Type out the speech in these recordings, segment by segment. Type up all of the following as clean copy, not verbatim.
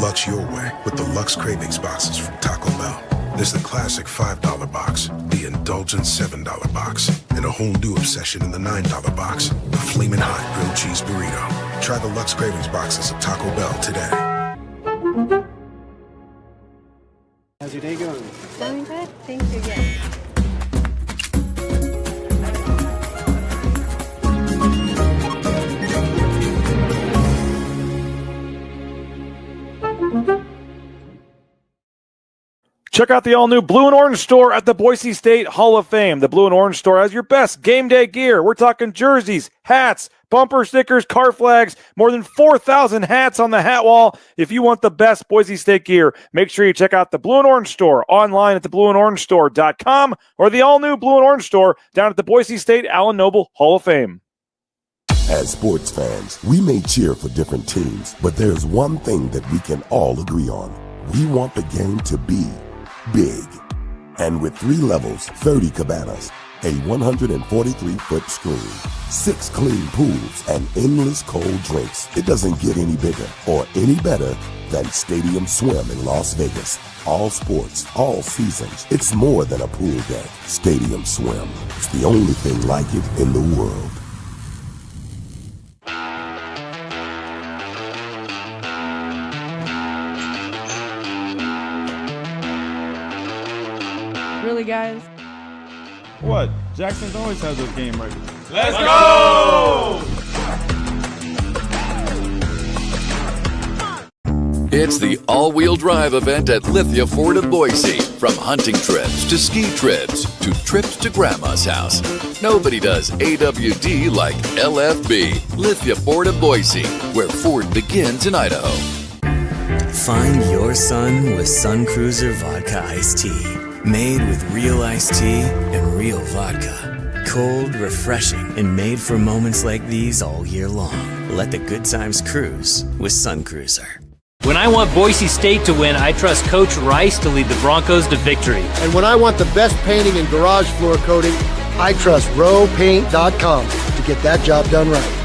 Lux your way with the Lux Cravings boxes from Taco Bell. There's the classic $5 box, the indulgent $7 box, and a whole new obsession in the $9 box, the flaming hot grilled cheese burrito. Try the Lux Cravings boxes at Taco Bell today. How's your day going? Going good, thank you. Yes. Check out the all-new Blue and Orange store at the Boise State Hall of Fame. The Blue and Orange store has your best game day gear. We're talking jerseys, hats, bumper stickers, car flags, more than 4,000 hats on the hat wall. If you want the best Boise State gear, make sure you check out the Blue and Orange store online at theblueandorangestore.com or the all-new Blue and Orange store down at the Boise State Allen Noble Hall of Fame. As sports fans, we may cheer for different teams, but there's one thing that we can all agree on. We want the game to be big. And with 3 levels, 30 cabanas, a 143-foot screen, 6 clean pools, and endless cold drinks, it doesn't get any bigger or any better than Stadium Swim in Las Vegas. All sports, all seasons. It's more than a pool deck. Stadium Swim. It's the only thing like it in the world. Really, guys? What? Jackson's always has his game ready. Let's go! It's the all-wheel drive event at Lithia Ford of Boise. From hunting trips to ski trips to trips to Grandma's house. Nobody does AWD like LFB, Lithia Ford of Boise, where Ford begins in Idaho. Find your sun with Sun Cruiser Vodka Iced Tea. Made with real iced tea and real vodka. Cold, refreshing, and made for moments like these all year long. Let the good times cruise with Sun Cruiser. When I want Boise State to win, I trust Coach Rice to lead the Broncos to victory. And when I want the best painting and garage floor coating, I trust rowpaint.com to get that job done right.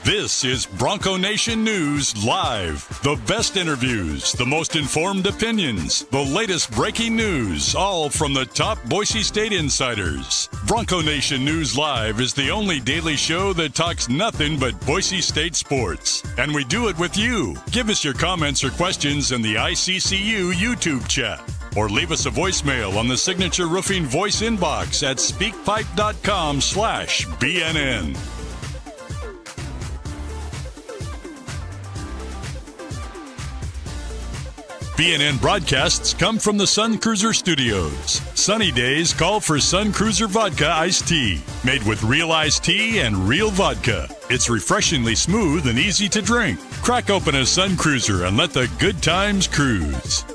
This is Bronco Nation News Live. The best interviews, the most informed opinions, the latest breaking news, all from the top Boise State insiders. Bronco Nation News Live is the only daily show that talks nothing but Boise State sports. And we do it with you. Give us your comments or questions in the ICCU YouTube chat. Or leave us a voicemail on the Signature Roofing voice inbox at speakpipe.com/BNN. BNN broadcasts come from the Sun Cruiser Studios. Sunny days call for Sun Cruiser Vodka Iced Tea, made with real iced tea and real vodka. It's refreshingly smooth and easy to drink. Crack open a Sun Cruiser and let the good times cruise.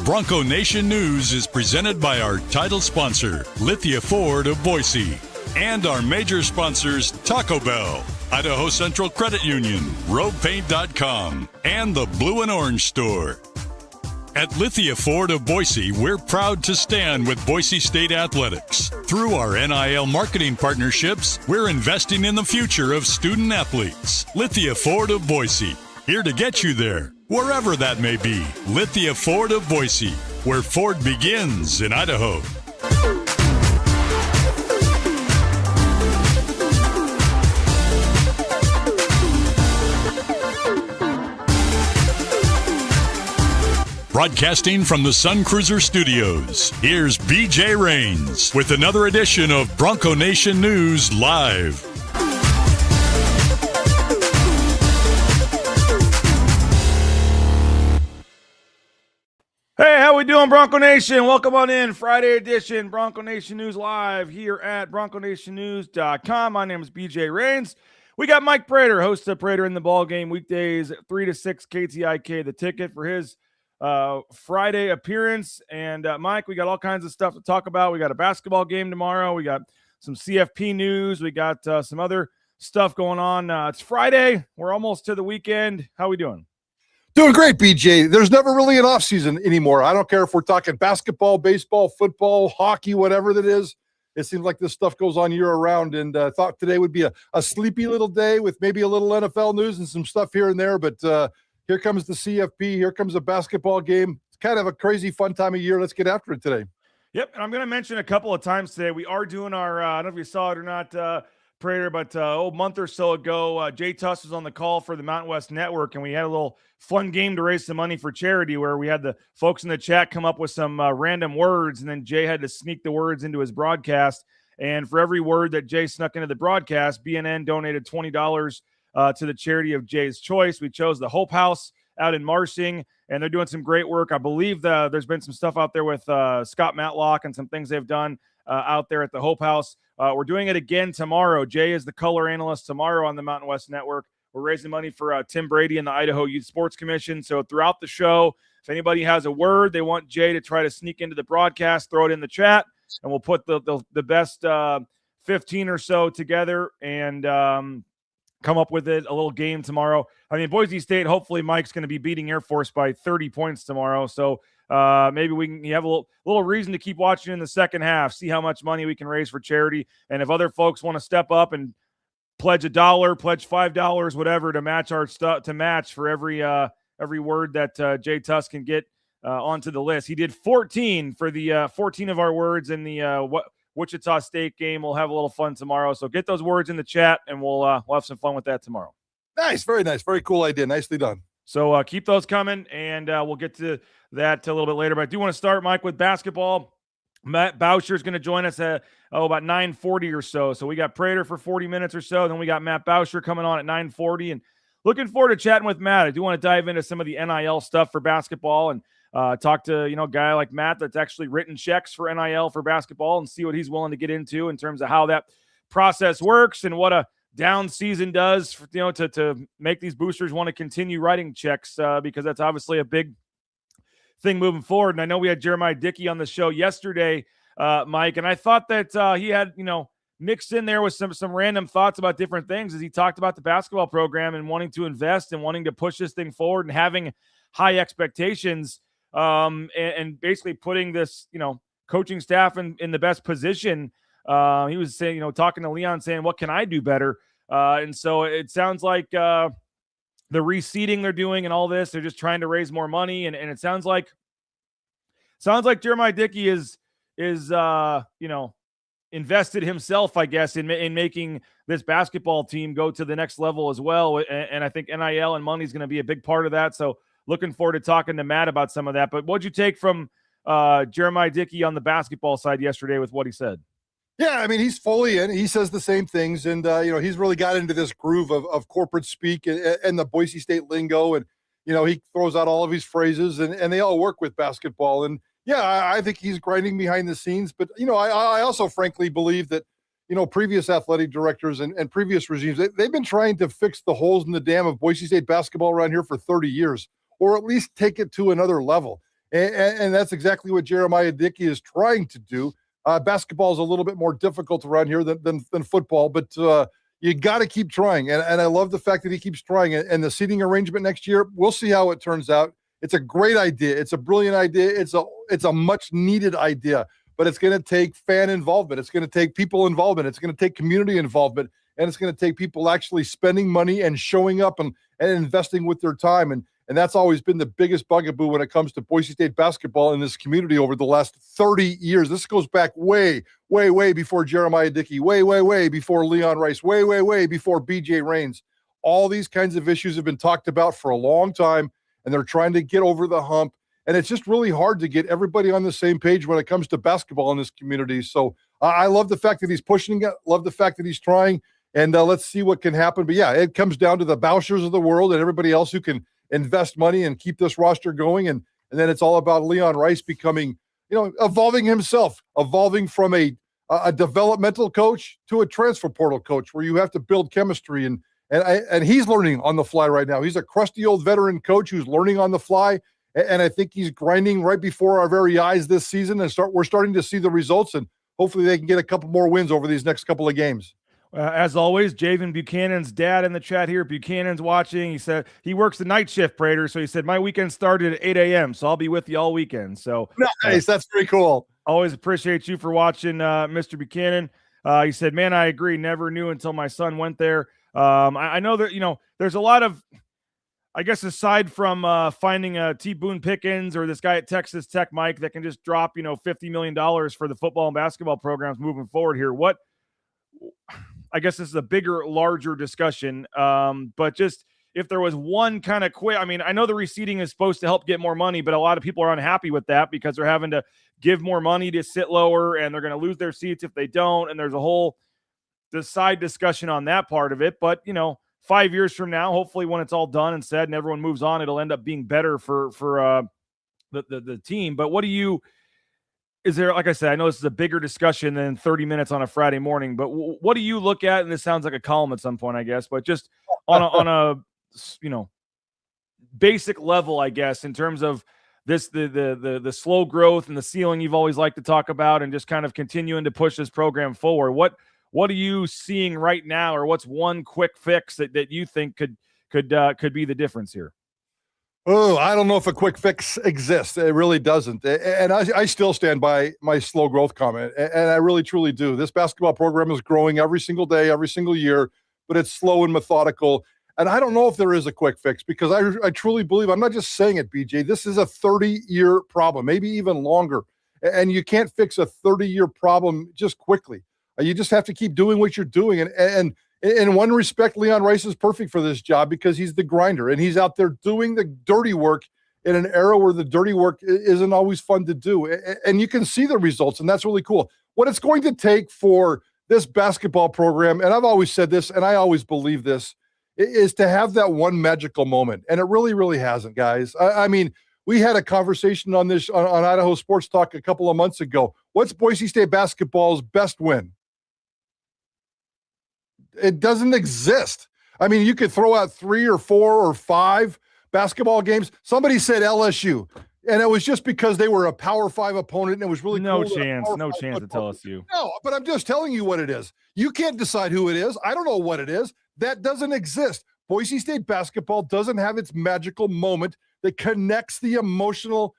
Bronco Nation News is presented by our title sponsor, Lithia Ford of Boise, and our major sponsors, Taco Bell, Idaho Central Credit Union, rowpaint.com, and the Blue and Orange store. At Lithia Ford of Boise, we're proud to stand with Boise State Athletics. Through our NIL marketing partnerships, we're investing in the future of student athletes. Lithia Ford of Boise, here to get you there, wherever that may be. Lithia Ford of Boise, where Ford begins in Idaho. Broadcasting from the Sun Cruiser Studios, here's BJ Rains with another edition of Bronco Nation News Live. Hey, how we doing, Bronco Nation? Welcome on in. Friday edition, Bronco Nation News Live here at BroncoNationNews.com. My name is BJ Rains. We got Mike Prater, host of Prater in the Ball Game, weekdays 3 to 6, KTIK, the ticket for his Friday appearance. And Mike, we got all kinds of stuff to talk about. We got a basketball game tomorrow. We got some CFP news. We got some other stuff going on. It's Friday. We're almost to the weekend. How we doing? Doing great, BJ. There's never really an off season anymore. I don't care if we're talking basketball, baseball, football, hockey, whatever that is. It seems like this stuff goes on year round, and thought today would be a sleepy little day with maybe a little NFL news and some stuff here and there. But here comes the CFP. Here comes a basketball game. It's kind of a crazy fun time of year. Let's get after it today. Yep, and I'm going to mention a couple of times today. We are doing our, I don't know if you saw it or not, Prater, but a month or so ago, Jay Tuss was on the call for the Mountain West Network, and we had a little fun game to raise some money for charity where we had the folks in the chat come up with some random words, and then Jay had to sneak the words into his broadcast. And for every word that Jay snuck into the broadcast, BNN donated $20 to the charity of Jay's choice. We chose the Hope House out in Marsing, and they're doing some great work. I believe there's been some stuff out there with Scott Matlock and some things they've done out there at the Hope House. We're doing it again tomorrow. Jay is the color analyst tomorrow on the Mountain West Network. We're raising money for Tim Brady and the Idaho Youth Sports Commission. So throughout the show, if anybody has a word they want Jay to try to sneak into the broadcast, throw it in the chat, and we'll put the best 15 or so together and come up with it, a little game tomorrow. I mean, Boise State, hopefully Mike's going to be beating Air Force by 30 points tomorrow. So maybe we can have a little reason to keep watching in the second half, see how much money we can raise for charity. And if other folks want to step up and pledge $1, pledge $5, whatever, to match our stuff, to match for every word that Jay Tuss can get onto the list. He did 14 for the 14 of our words in the Wichita State game. We'll have a little fun tomorrow. So get those words in the chat, and we'll have some fun with that tomorrow. Nice. Very nice. Very cool idea. Nicely done. So keep those coming, and we'll get to that a little bit later. But I do want to start, Mike, with basketball. Matt Bauscher is going to join us at about 9:40 or so. So we got Prater for 40 minutes or so. Then we got Matt Bauscher coming on at 9:40. And looking forward to chatting with Matt. I do want to dive into some of the NIL stuff for basketball and talk to, a guy like Matt that's actually written checks for NIL for basketball and see what he's willing to get into in terms of how that process works and what a down season does, for, to make these boosters want to continue writing checks because that's obviously a big thing moving forward. And I know we had Jeremiah Dickey on the show yesterday, Mike, and I thought that he had, mixed in there with some random thoughts about different things as he talked about the basketball program and wanting to invest and wanting to push this thing forward and having high expectations and basically putting this, coaching staff in the best position. He was saying, talking to Leon, saying, what can I do better? And so it sounds like the reseeding they're doing and all this, they're just trying to raise more money. And it sounds like Jeremiah Dickey is invested himself, I guess, in making this basketball team go to the next level as well. And I think NIL and money is going to be a big part of that. So looking forward to talking to Matt about some of that. But what'd you take from Jeremiah Dickey on the basketball side yesterday with what he said? Yeah, I mean, he's fully in. He says the same things. And, he's really got into this groove of corporate speak and the Boise State lingo. And, he throws out all of his phrases and they all work with basketball. And, yeah, I think he's grinding behind the scenes. But, I also frankly believe that, previous athletic directors and previous regimes, they've been trying to fix the holes in the dam of Boise State basketball around here for 30 years, or at least take it to another level. And that's exactly what Jeremiah Dickey is trying to do. Basketball is a little bit more difficult around here than football, but you got to keep trying. And I love the fact that he keeps trying. And the seating arrangement next year, we'll see how it turns out. It's a great idea. It's a brilliant idea. It's a much needed idea, but it's going to take fan involvement. It's going to take people involvement. It's going to take community involvement, and it's going to take people actually spending money and showing up and investing with their time. And that's always been the biggest bugaboo when it comes to Boise State basketball in this community over the last 30 years. This goes back way, way, way before Jeremiah Dickey, way, way, way before Leon Rice, way, way, way before BJ Raines. All these kinds of issues have been talked about for a long time, and they're trying to get over the hump. And it's just really hard to get everybody on the same page when it comes to basketball in this community. So I love the fact that he's pushing it, love the fact that he's trying, and let's see what can happen. But, yeah, it comes down to the Bauschers of the world and everybody else who can invest money and keep this roster going. And then it's all about Leon Rice becoming, evolving himself, evolving from a developmental coach to a transfer portal coach where you have to build chemistry. And he's learning on the fly right now. He's a crusty old veteran coach who's learning on the fly. And I think he's grinding right before our very eyes this season, and we're starting to see the results, and hopefully they can get a couple more wins over these next couple of games. As always, Javen Buchanan's dad in the chat here. Buchanan's watching. He said he works the night shift, Prater. So he said, my weekend started at 8 a.m., so I'll be with you all weekend. So nice. That's pretty cool. Always appreciate you for watching, Mr. Buchanan. He said, man, I agree. Never knew until my son went there. I know that, there's a lot of, I guess, aside from finding a T. Boone Pickens or this guy at Texas Tech, Mike, that can just drop, $50 million for the football and basketball programs moving forward here. I guess this is a bigger, larger discussion, but just if there was one kind of quick, I know the reseeding is supposed to help get more money, but a lot of people are unhappy with that because they're having to give more money to sit lower and they're going to lose their seats if they don't. And there's a whole side discussion on that part of it. But, 5 years from now, hopefully when it's all done and said and everyone moves on, it'll end up being better for the team. But is there, like I said, I know this is a bigger discussion than 30 minutes on a Friday morning, but what do you look at? And this sounds like a column at some point, I guess, but just on a basic level, I guess, in terms of this, the slow growth and the ceiling you've always liked to talk about and just kind of continuing to push this program forward. What are you seeing right now, or what's one quick fix that you think could be the difference here? Oh, I don't know if a quick fix exists. It really doesn't. And I still stand by my slow growth comment. And I really, truly do. This basketball program is growing every single day, every single year, but it's slow and methodical. And I don't know if there is a quick fix because I truly believe, I'm not just saying it, BJ, this is a 30-year problem, maybe even longer. And you can't fix a 30-year problem just quickly. You just have to keep doing what you're doing. And in one respect, Leon Rice is perfect for this job because he's the grinder and he's out there doing the dirty work in an era where the dirty work isn't always fun to do. And you can see the results, and that's really cool. What it's going to take for this basketball program, and I've always said this, and I always believe this, is to have that one magical moment. And it really, really hasn't, guys. We had a conversation on this on Idaho Sports Talk a couple of months ago. What's Boise State basketball's best win? It doesn't exist. You could throw out 3 or 4 or 5 basketball games. Somebody said LSU, and it was just because they were a Power 5 opponent, and it was really no cool chance to tell us you. No, but I'm just telling you what it is. You can't decide who it is. I don't know what it is. That doesn't exist. Boise State basketball doesn't have its magical moment that connects the emotional.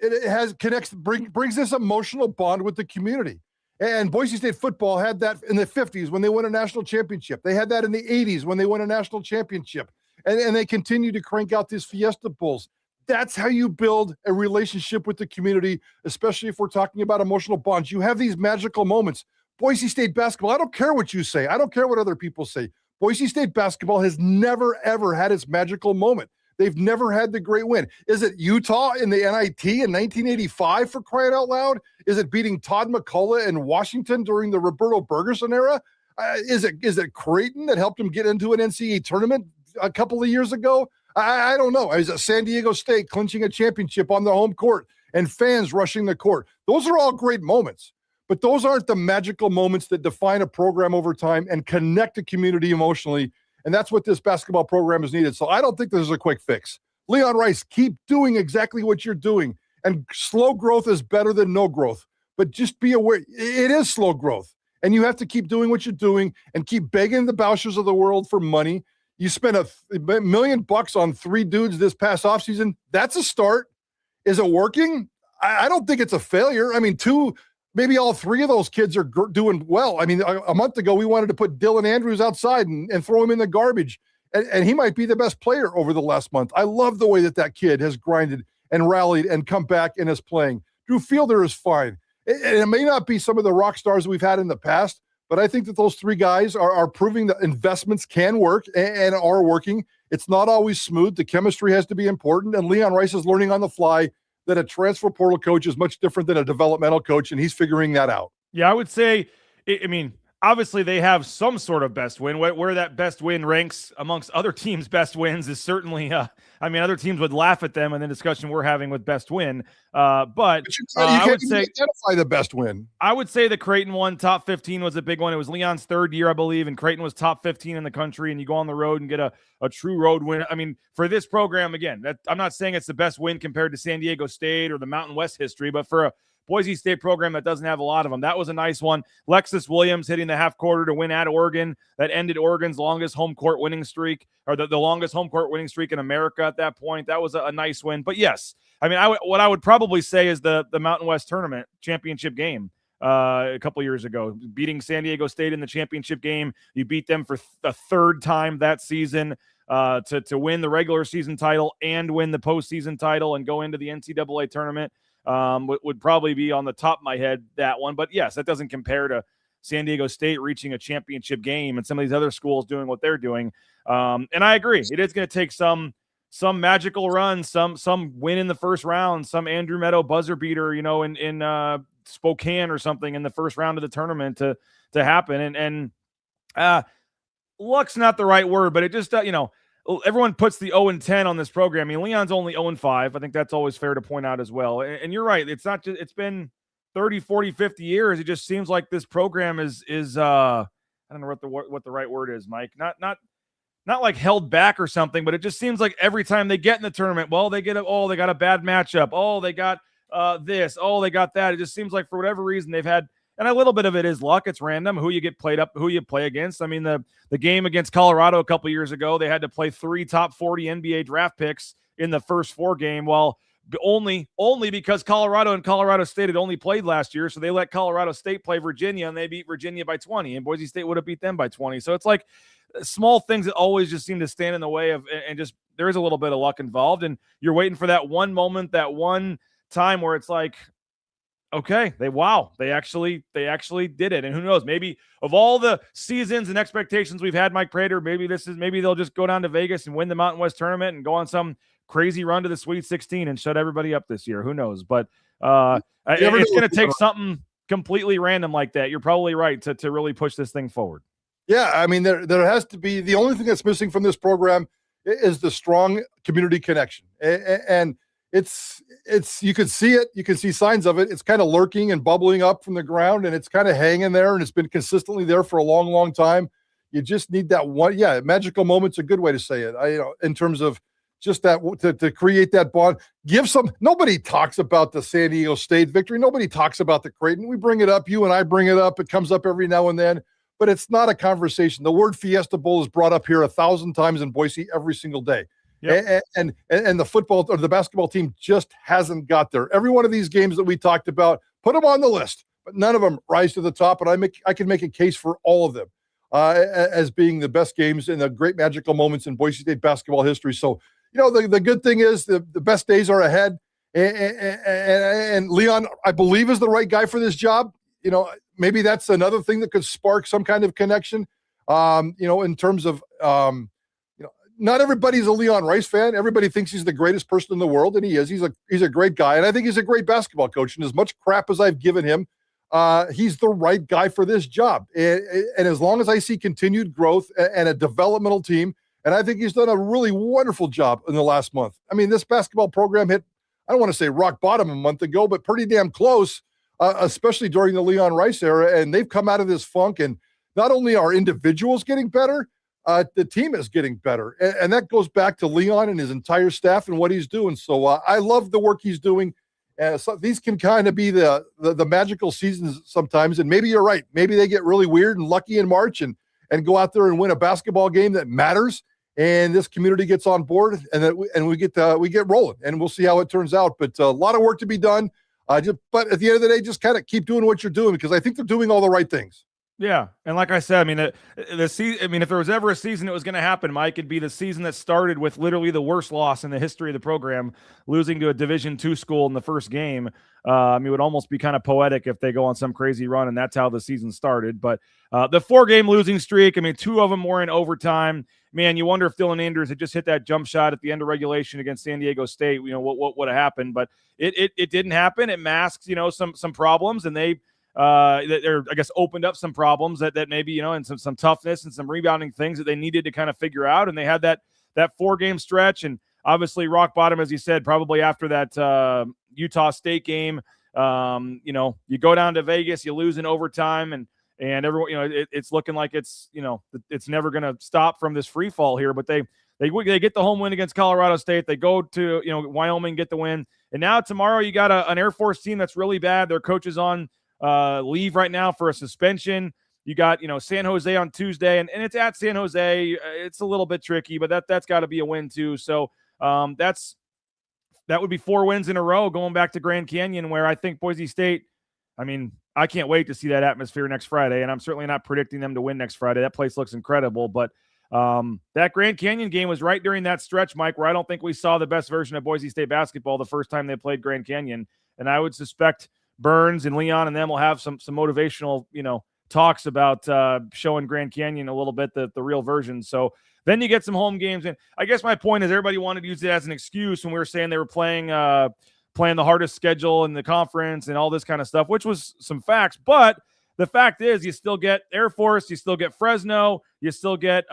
Brings this emotional bond with the community. And Boise State football had that in the 50s when they won a national championship. They had that in the 80s when they won a national championship. And they continue to crank out these Fiesta Bowls. That's how you build a relationship with the community, especially if we're talking about emotional bonds. You have these magical moments. Boise State basketball, I don't care what you say. I don't care what other people say. Boise State basketball has never, ever had its magical moment. They've never had the great win. Is it Utah in the NIT in 1985, for crying out loud? Is it beating Todd McCullough in Washington during the Roberto Bergerson era? Is it Creighton that helped him get into an NCAA tournament a couple of years ago? I don't know. Is it San Diego State clinching a championship on the home court and fans rushing the court? Those are all great moments, but those aren't the magical moments that define a program over time and connect the community emotionally. And that's what this basketball program is needed. So I don't think there's a quick fix. Leon Rice, keep doing exactly what you're doing. And slow growth is better than no growth. But just be aware, it is slow growth. And you have to keep doing what you're doing and keep begging the Bauschers of the world for money. You spent $1 million on 3 dudes this past offseason. That's a start. Is it working? I don't think it's a failure. 2, maybe all 3 of those kids are doing well. A month ago, we wanted to put Dylan Andrews outside and throw him in the garbage. And he might be the best player over the last month. I love the way that kid has grinded and rallied and come back and is playing. Drew Fielder is fine. It may not be some of the rock stars we've had in the past, but I think that those 3 guys are proving that investments can work and are working. It's not always smooth. The chemistry has to be important. And Leon Rice is learning on the fly that a transfer portal coach is much different than a developmental coach, and he's figuring that out. Yeah, I would say, obviously they have some sort of best win. Where that best win ranks amongst other teams' best wins is certainly, other teams would laugh at them in the discussion we're having with best win. But you I would can't say identify the best win. I would say the Creighton one, top 15 was a big one. It was Leon's third year, I believe, and Creighton was top 15 in the country, and you go on the road and get a true road win. I mean, for this program, again, I'm not saying it's the best win compared to San Diego State or the Mountain West history, but for a Boise State program that doesn't have a lot of them, that was a nice one. Lexus Williams hitting the half quarter to win at Oregon. That ended Oregon's longest home court winning streak, or the longest home court winning streak in America at that point. That was a nice win. But yes, I mean, what I would probably say is the Mountain West tournament championship game a couple years ago, beating San Diego State in the championship game. You beat them for the third time that season to win the regular season title and win the postseason title and go into the NCAA tournament. Would probably be on the top of my head, that one. But yes, that doesn't compare to San Diego State reaching a championship game and some of these other schools doing what they're doing. And I agree. It is going to take some magical run, some win in the first round, some Andrew Meadow buzzer beater, in Spokane or something in the first round of the tournament to happen. And luck's not the right word, but it just, everyone puts the 0-10 on this program. I mean, Leon's only 0-5. I think that's always fair to point out as well. And you're right. It's not just, it's been 30, 40, 50 years. It just seems like this program is I don't know what the right word is, Mike. Not like held back or something, but it just seems like every time they get in the tournament, well, they got a bad matchup. Oh, they got this. Oh, they got that. It just seems like for whatever reason they've had, and a little bit of it is luck. It's random who you get played up, who you play against. I mean, the game against Colorado a couple years ago, they had to play 3 top 40 NBA draft picks in the first 4 game. Well, only because Colorado and Colorado State had only played last year, so they let Colorado State play Virginia, and they beat Virginia by 20, and Boise State would have beat them by 20. So it's like small things that always just seem to stand in the way of, and just there is a little bit of luck involved, and you're waiting for that one moment, that one time where it's like, okay, they actually did it. And who knows, maybe of all the seasons and expectations we've had, Mike Prater, maybe they'll just go down to Vegas and win the Mountain West tournament and go on some crazy run to the Sweet 16 and shut everybody up this year. Who knows? But it's going to take something completely random like that. You're probably right to really push this thing forward. Yeah, I mean, there has to be, the only thing that's missing from this program is the strong community connection. And it's you can see it, you can see signs of it. It's kind of lurking and bubbling up from the ground, and it's kind of hanging there, and it's been consistently there for a long, long time. You just need that one. Yeah, magical moment's a good way to say it. In terms of just that to create that bond. Nobody talks about the San Diego State victory. Nobody talks about the Creighton. We bring it up. You and I bring it up. It comes up every now and then, but it's not a conversation. The word Fiesta Bowl is brought up here 1,000 times in Boise every single day. Yep. And the football or the basketball team just hasn't got there. Every one of these games that we talked about, put them on the list, but none of them rise to the top. And I can make a case for all of them as being the best games and the great magical moments in Boise State basketball history. So, the good thing is the best days are ahead. And Leon, I believe, is the right guy for this job. Maybe that's another thing that could spark some kind of connection. In terms of not everybody's a Leon Rice fan. Everybody thinks he's the greatest person in the world, and he is. He's a great guy, and I think he's a great basketball coach. And as much crap as I've given him, he's the right guy for this job. And as long as I see continued growth and a developmental team, and I think he's done a really wonderful job in the last month. I mean, this basketball program hit, I don't want to say rock bottom a month ago, but pretty damn close, especially during the Leon Rice era. And they've come out of this funk, and not only are individuals getting better, the team is getting better. And that goes back to Leon and his entire staff and what he's doing. So I love the work he's doing. So these can kind of be the magical seasons sometimes. And maybe you're right. Maybe they get really weird and lucky in March and go out there and win a basketball game that matters. And this community gets on board, and we get rolling, and we'll see how it turns out. But a lot of work to be done. But at the end of the day, just kind of keep doing what you're doing, because I think they're doing all the right things. Yeah, and like I said, I mean, the season. I mean, if there was ever a season it was going to happen, Mike, it'd be the season that started with literally the worst loss in the history of the program, losing to a Division II school in the first game. It would almost be kind of poetic if they go on some crazy run, and that's how the season started. But the 4-game losing streak, I mean, 2 of them were in overtime. Man, you wonder if Dylan Anders had just hit that jump shot at the end of regulation against San Diego State, what would have happened. But it didn't happen. It masks, some problems, and they I guess, opened up some problems that maybe, and some toughness and some rebounding things that they needed to kind of figure out. And they had that 4-game stretch. And obviously rock bottom, as you said, probably after that Utah State game. You go down to Vegas, you lose in overtime, and everyone, it's looking like it's never going to stop from this free fall here. But they get the home win against Colorado State. They go to Wyoming, get the win, and now tomorrow you got an Air Force team that's really bad. Their coach is on leave right now for a suspension. You got San Jose on Tuesday, and it's at San Jose. It's a little bit tricky, but that's got to be a win too. So that would be 4 wins in a row going back to Grand Canyon, where I think Boise State, I can't wait to see that atmosphere next Friday, and I'm certainly not predicting them to win next Friday. That place looks incredible, but that Grand Canyon game was right during that stretch, Mike, where I don't think we saw the best version of Boise State basketball the first time they played Grand Canyon, and I would suspect Burns and Leon and them will have some motivational, talks about showing Grand Canyon a little bit the real version. So then you get some home games, and I guess my point is everybody wanted to use it as an excuse when we were saying they were playing the hardest schedule in the conference and all this kind of stuff, which was some facts. But the fact is, you still get Air Force, you still get Fresno, you still get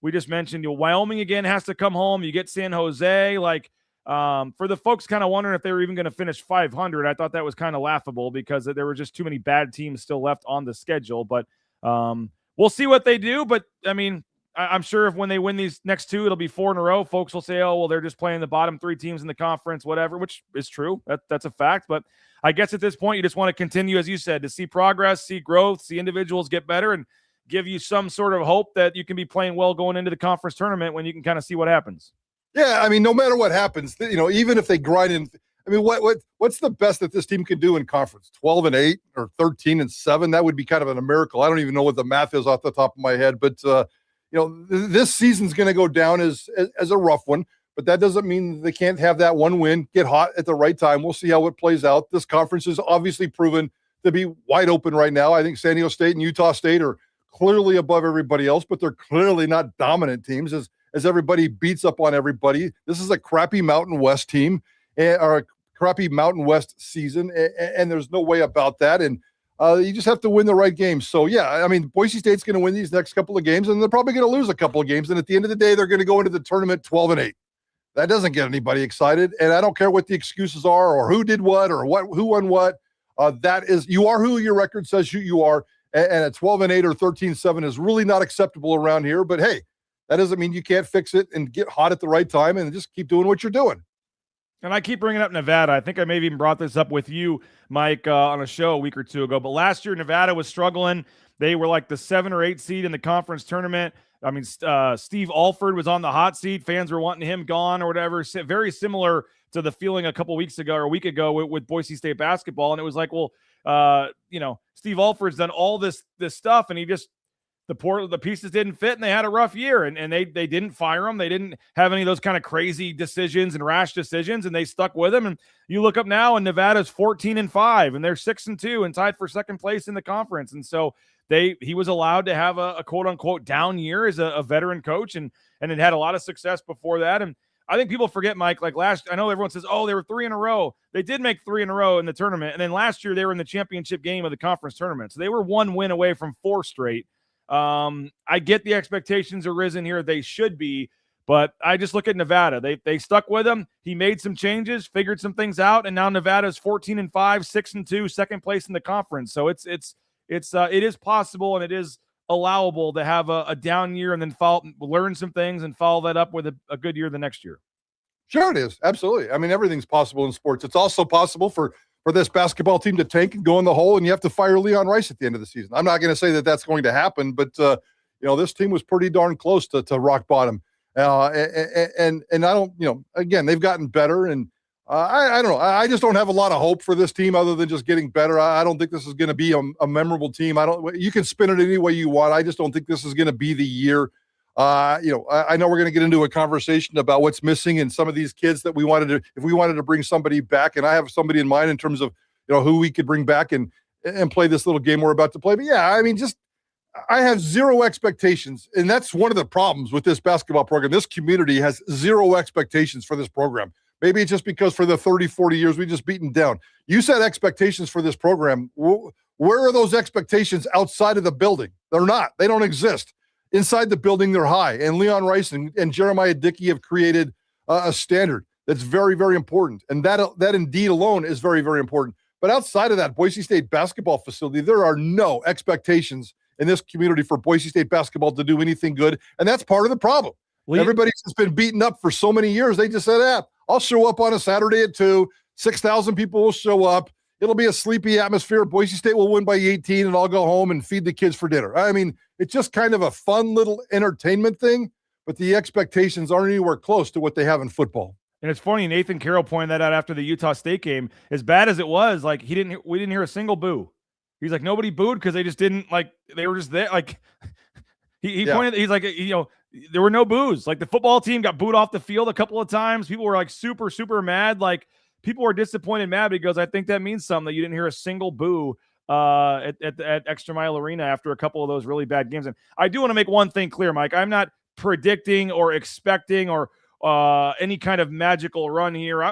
we just mentioned Wyoming again has to come home. You get San Jose. For the folks kind of wondering if they were even going to finish 500, I thought that was kind of laughable because there were just too many bad teams still left on the schedule. But we'll see what they do. But I'm sure if when they win these next 2, it'll be 4 in a row. Folks will say, oh, well, they're just playing the bottom 3 teams in the conference, whatever, which is true. That's a fact. But I guess at this point, you just want to continue, as you said, to see progress, see growth, see individuals get better, and give you some sort of hope that you can be playing well going into the conference tournament when you can kind of see what happens. Yeah, no matter what happens, even if they grind in, what's the best that this team can do in conference? 12-8 or 13-7? That would be kind of a miracle. I don't even know what the math is off the top of my head, but this season's going to go down as a rough one, but that doesn't mean they can't have that one win, get hot at the right time. We'll see how it plays out. This conference is obviously proven to be wide open right now. I think San Diego State and Utah State are clearly above everybody else, but they're clearly not dominant teams as everybody beats up on everybody. This is a crappy Mountain West team or a crappy Mountain West season, and there's no way about that. And you just have to win the right games. So, yeah, Boise State's going to win these next couple of games, and they're probably going to lose a couple of games. And at the end of the day, they're going to go into the tournament 12-8. That doesn't get anybody excited. And I don't care what the excuses are or who did what or who won what. That is, you are who your record says you are. And a 12-8 or 13-7 is really not acceptable around here. But, hey, that doesn't mean you can't fix it and get hot at the right time and just keep doing what you're doing. And I keep bringing up Nevada. I think I maybe even brought this up with you, Mike, on a show a week or 2 ago. But last year, Nevada was struggling. They were like the 7 or 8 seed in the conference tournament. Steve Alford was on the hot seat. Fans were wanting him gone or whatever. Very similar to the feeling a couple weeks ago or a week ago with Boise State basketball. And it was like, well, Steve Alford's done all this stuff, and he just the pieces didn't fit, and they had a rough year, and they didn't fire him. They didn't have any of those kind of crazy decisions and rash decisions, and they stuck with him. And you look up now, and Nevada's 14-5, and they're 6-2 and tied for second place in the conference. And so he was allowed to have a quote unquote down year as a veteran coach, and it had a lot of success before that. And I think people forget, Mike, like I know everyone says, oh, they were 3 in a row. They did make 3 in a row in the tournament. And then last year they were in the championship game of the conference tournament. So they were 1 win away from 4 straight. I get the expectations are risen here. They should be, but I just look at Nevada. They stuck with him. He made some changes, figured some things out. And now Nevada's 14-5, 6-2, second place in the conference. So it is possible, and it is allowable to have a down year and then learn some things and follow that up with a good year the next year. Sure it is. Absolutely. Everything's possible in sports. It's also possible for this basketball team to tank and go in the hole, and you have to fire Leon Rice at the end of the season. I'm not going to say that that's going to happen, but this team was pretty darn close to rock bottom. And I don't, again, they've gotten better, and I don't know. I just don't have a lot of hope for this team other than just getting better. I don't think this is going to be a memorable team. You can spin it any way you want. I just don't think this is going to be the year. I know we're going to get into a conversation about what's missing in some of these kids that if we wanted to bring somebody back, and I have somebody in mind in terms of, who we could bring back and play this little game we're about to play. But yeah, I have zero expectations, and that's one of the problems with this basketball program. This community has zero expectations for this program. Maybe it's just because for the 30, 40 years we just beaten down. You set expectations for this program. Where are those expectations outside of the building? They're not. They don't exist. Inside the building, they're high. And Leon Rice and Jeremiah Dickey have created a standard that's very, very important. And that indeed alone is very, very important. But outside of that Boise State basketball facility, there are no expectations in this community for Boise State basketball to do anything good. And that's part of the problem. Everybody's just been beaten up for so many years. They just said, I'll show up on a Saturday at 2. 6,000 people will show up. It'll be a sleepy atmosphere. Boise State will win by 18, and I'll go home and feed the kids for dinner. I mean, it's just kind of a fun little entertainment thing, but the expectations aren't anywhere close to what they have in football. And it's funny, Nathan Carroll pointed that out after the Utah State game. As bad as it was, like we didn't hear a single boo. He's like, nobody booed because they just didn't, like, they were just there. Like, he pointed, he's like, there were no boos. Like, the football team got booed off the field a couple of times. People were like super, super mad. Like, people were disappointed, mad, because I think that means something that you didn't hear a single boo at Extra Mile Arena after a couple of those really bad games. And I do want to make one thing clear, Mike. I'm not predicting or expecting or any kind of magical run here.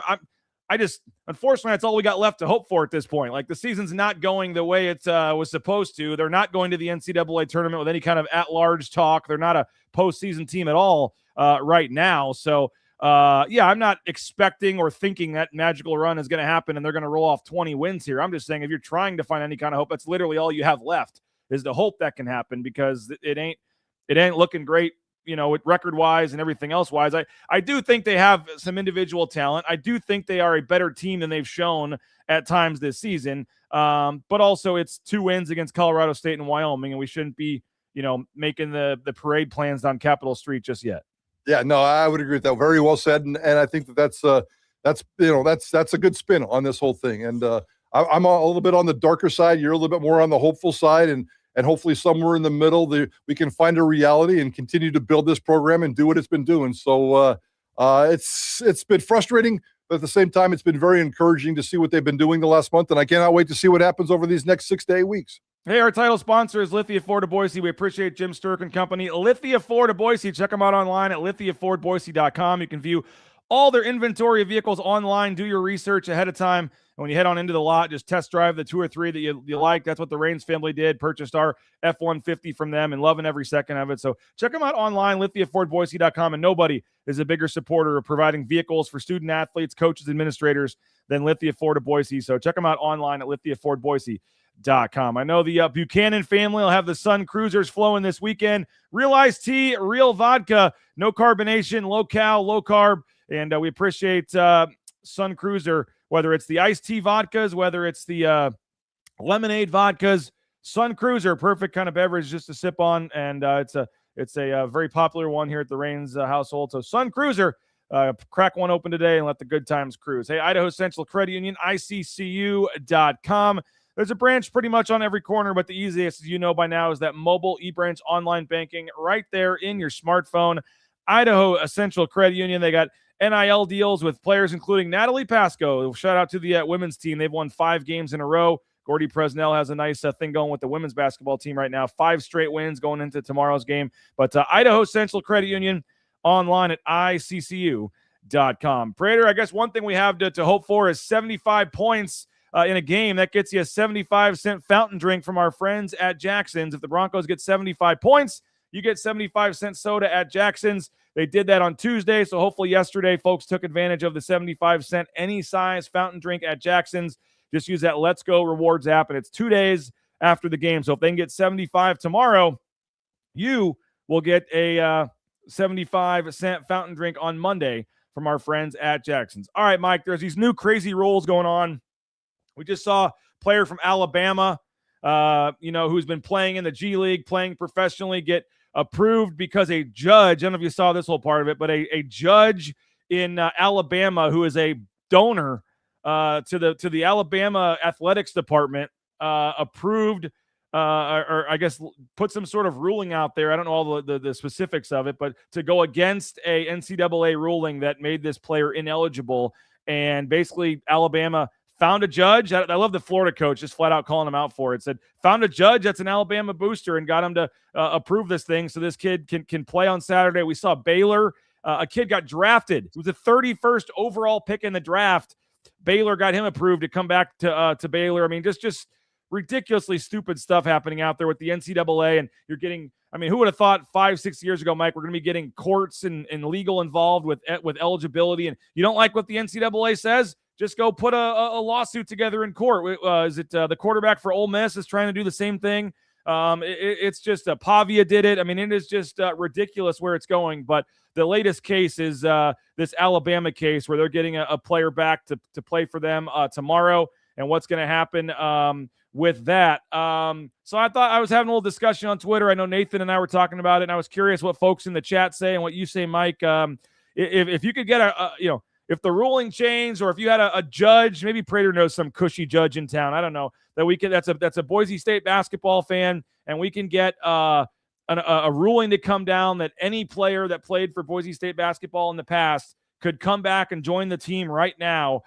I just, unfortunately, that's all we got left to hope for at this point. Like, the season's not going the way it was supposed to. They're not going to the NCAA tournament with any kind of at-large talk. They're not a postseason team at all right now. So, I'm not expecting or thinking that magical run is going to happen and they're going to roll off 20 wins here. I'm just saying, if you're trying to find any kind of hope, that's literally all you have left, is the hope that can happen, because it ain't looking great, record-wise and everything else-wise. I do think they have some individual talent. I do think they are a better team than they've shown at times this season. But also, it's 2 wins against Colorado State and Wyoming, and we shouldn't be, making the parade plans on Capitol Street just yet. Yeah, no, I would agree with that. Very well said, and I think that's a good spin on this whole thing. And I'm a little bit on the darker side. You're a little bit more on the hopeful side, and hopefully somewhere in the middle, we can find a reality and continue to build this program and do what it's been doing. So it's been frustrating, but at the same time, it's been very encouraging to see what they've been doing the last month, and I cannot wait to see what happens over these next 6 to 8 weeks. Hey, our title sponsor is Lithia Ford of Boise. We appreciate Jim Sturk and company. Lithia Ford of Boise. Check them out online at lithiafordboise.com. You can view all their inventory of vehicles online. Do your research ahead of time. And when you head on into the lot, just test drive the 2 or 3 that you like. That's what the Raines family did. Purchased our F-150 from them and loving every second of it. So check them out online, lithiafordboise.com. And nobody is a bigger supporter of providing vehicles for student athletes, coaches, administrators than Lithia Ford of Boise. So check them out online at lithiafordboise.com. I know the Buchanan family will have the Sun Cruisers flowing this weekend. Real iced tea, real vodka, no carbonation, low cal, low carb. And we appreciate Sun Cruiser, whether it's the iced tea vodkas, whether it's the lemonade vodkas. Sun Cruiser, perfect kind of beverage just to sip on. And it's a very popular one here at the Raines household. So Sun Cruiser, crack one open today and let the good times cruise. Hey, Idaho Central Credit Union, ICCU.com. There's a branch pretty much on every corner, but the easiest, as you know by now, is that mobile eBranch online banking right there in your smartphone. Idaho Central Credit Union, they got NIL deals with players including Natalie Pasco. Shout out to the women's team. They've won 5 games in a row. Gordy Presnell has a nice thing going with the women's basketball team right now. 5 straight wins going into tomorrow's game. But Idaho Central Credit Union online at ICCU.com. Prater, I guess one thing we have to hope for is 75 points in a game. That gets you a 75-cent fountain drink from our friends at Jackson's. If the Broncos get 75 points, you get 75-cent soda at Jackson's. They did that on Tuesday, so hopefully yesterday folks took advantage of the 75-cent any size fountain drink at Jackson's. Just use that Let's Go Rewards app, and it's 2 days after the game. So if they can get 75 tomorrow, you will get a 75-cent fountain drink on Monday from our friends at Jackson's. All right, Mike, there's these new crazy rules going on. We just saw a player from Alabama, who's been playing in the G League, playing professionally, get approved because a judge, I don't know if you saw this whole part of it, but a judge in Alabama who is a donor to the Alabama athletics department approved or I guess put some sort of ruling out there. I don't know all the specifics of it, but to go against a NCAA ruling that made this player ineligible. And basically Alabama found a judge. I love the Florida coach just flat out calling him out for it. Said, found a judge that's an Alabama booster and got him to approve this thing so this kid can play on Saturday. We saw Baylor. A kid got drafted. It was the 31st overall pick in the draft. Baylor got him approved to come back to Baylor. I mean, just ridiculously stupid stuff happening out there with the NCAA, and you're getting, I mean, who would have thought 5-6 years ago, Mike, we're going to be getting courts and legal involved with eligibility, and you don't like what the NCAA says? Just go put a lawsuit together in court. Is it the quarterback for Ole Miss is trying to do the same thing? It's just Pavia did it. I mean, it is just ridiculous where it's going. But the latest case is this Alabama case where they're getting a player back to play for them tomorrow, and what's going to happen with that. So I thought I was having a little discussion on Twitter. I know Nathan and I were talking about it, and I was curious what folks in the chat say and what you say, Mike. If you could get if the ruling changed, or if you had a judge, maybe Prater knows some cushy judge in town, I don't know, that we could, that's a Boise State basketball fan, and we can get a ruling to come down that any player that played for Boise State basketball in the past could come back and join the team right now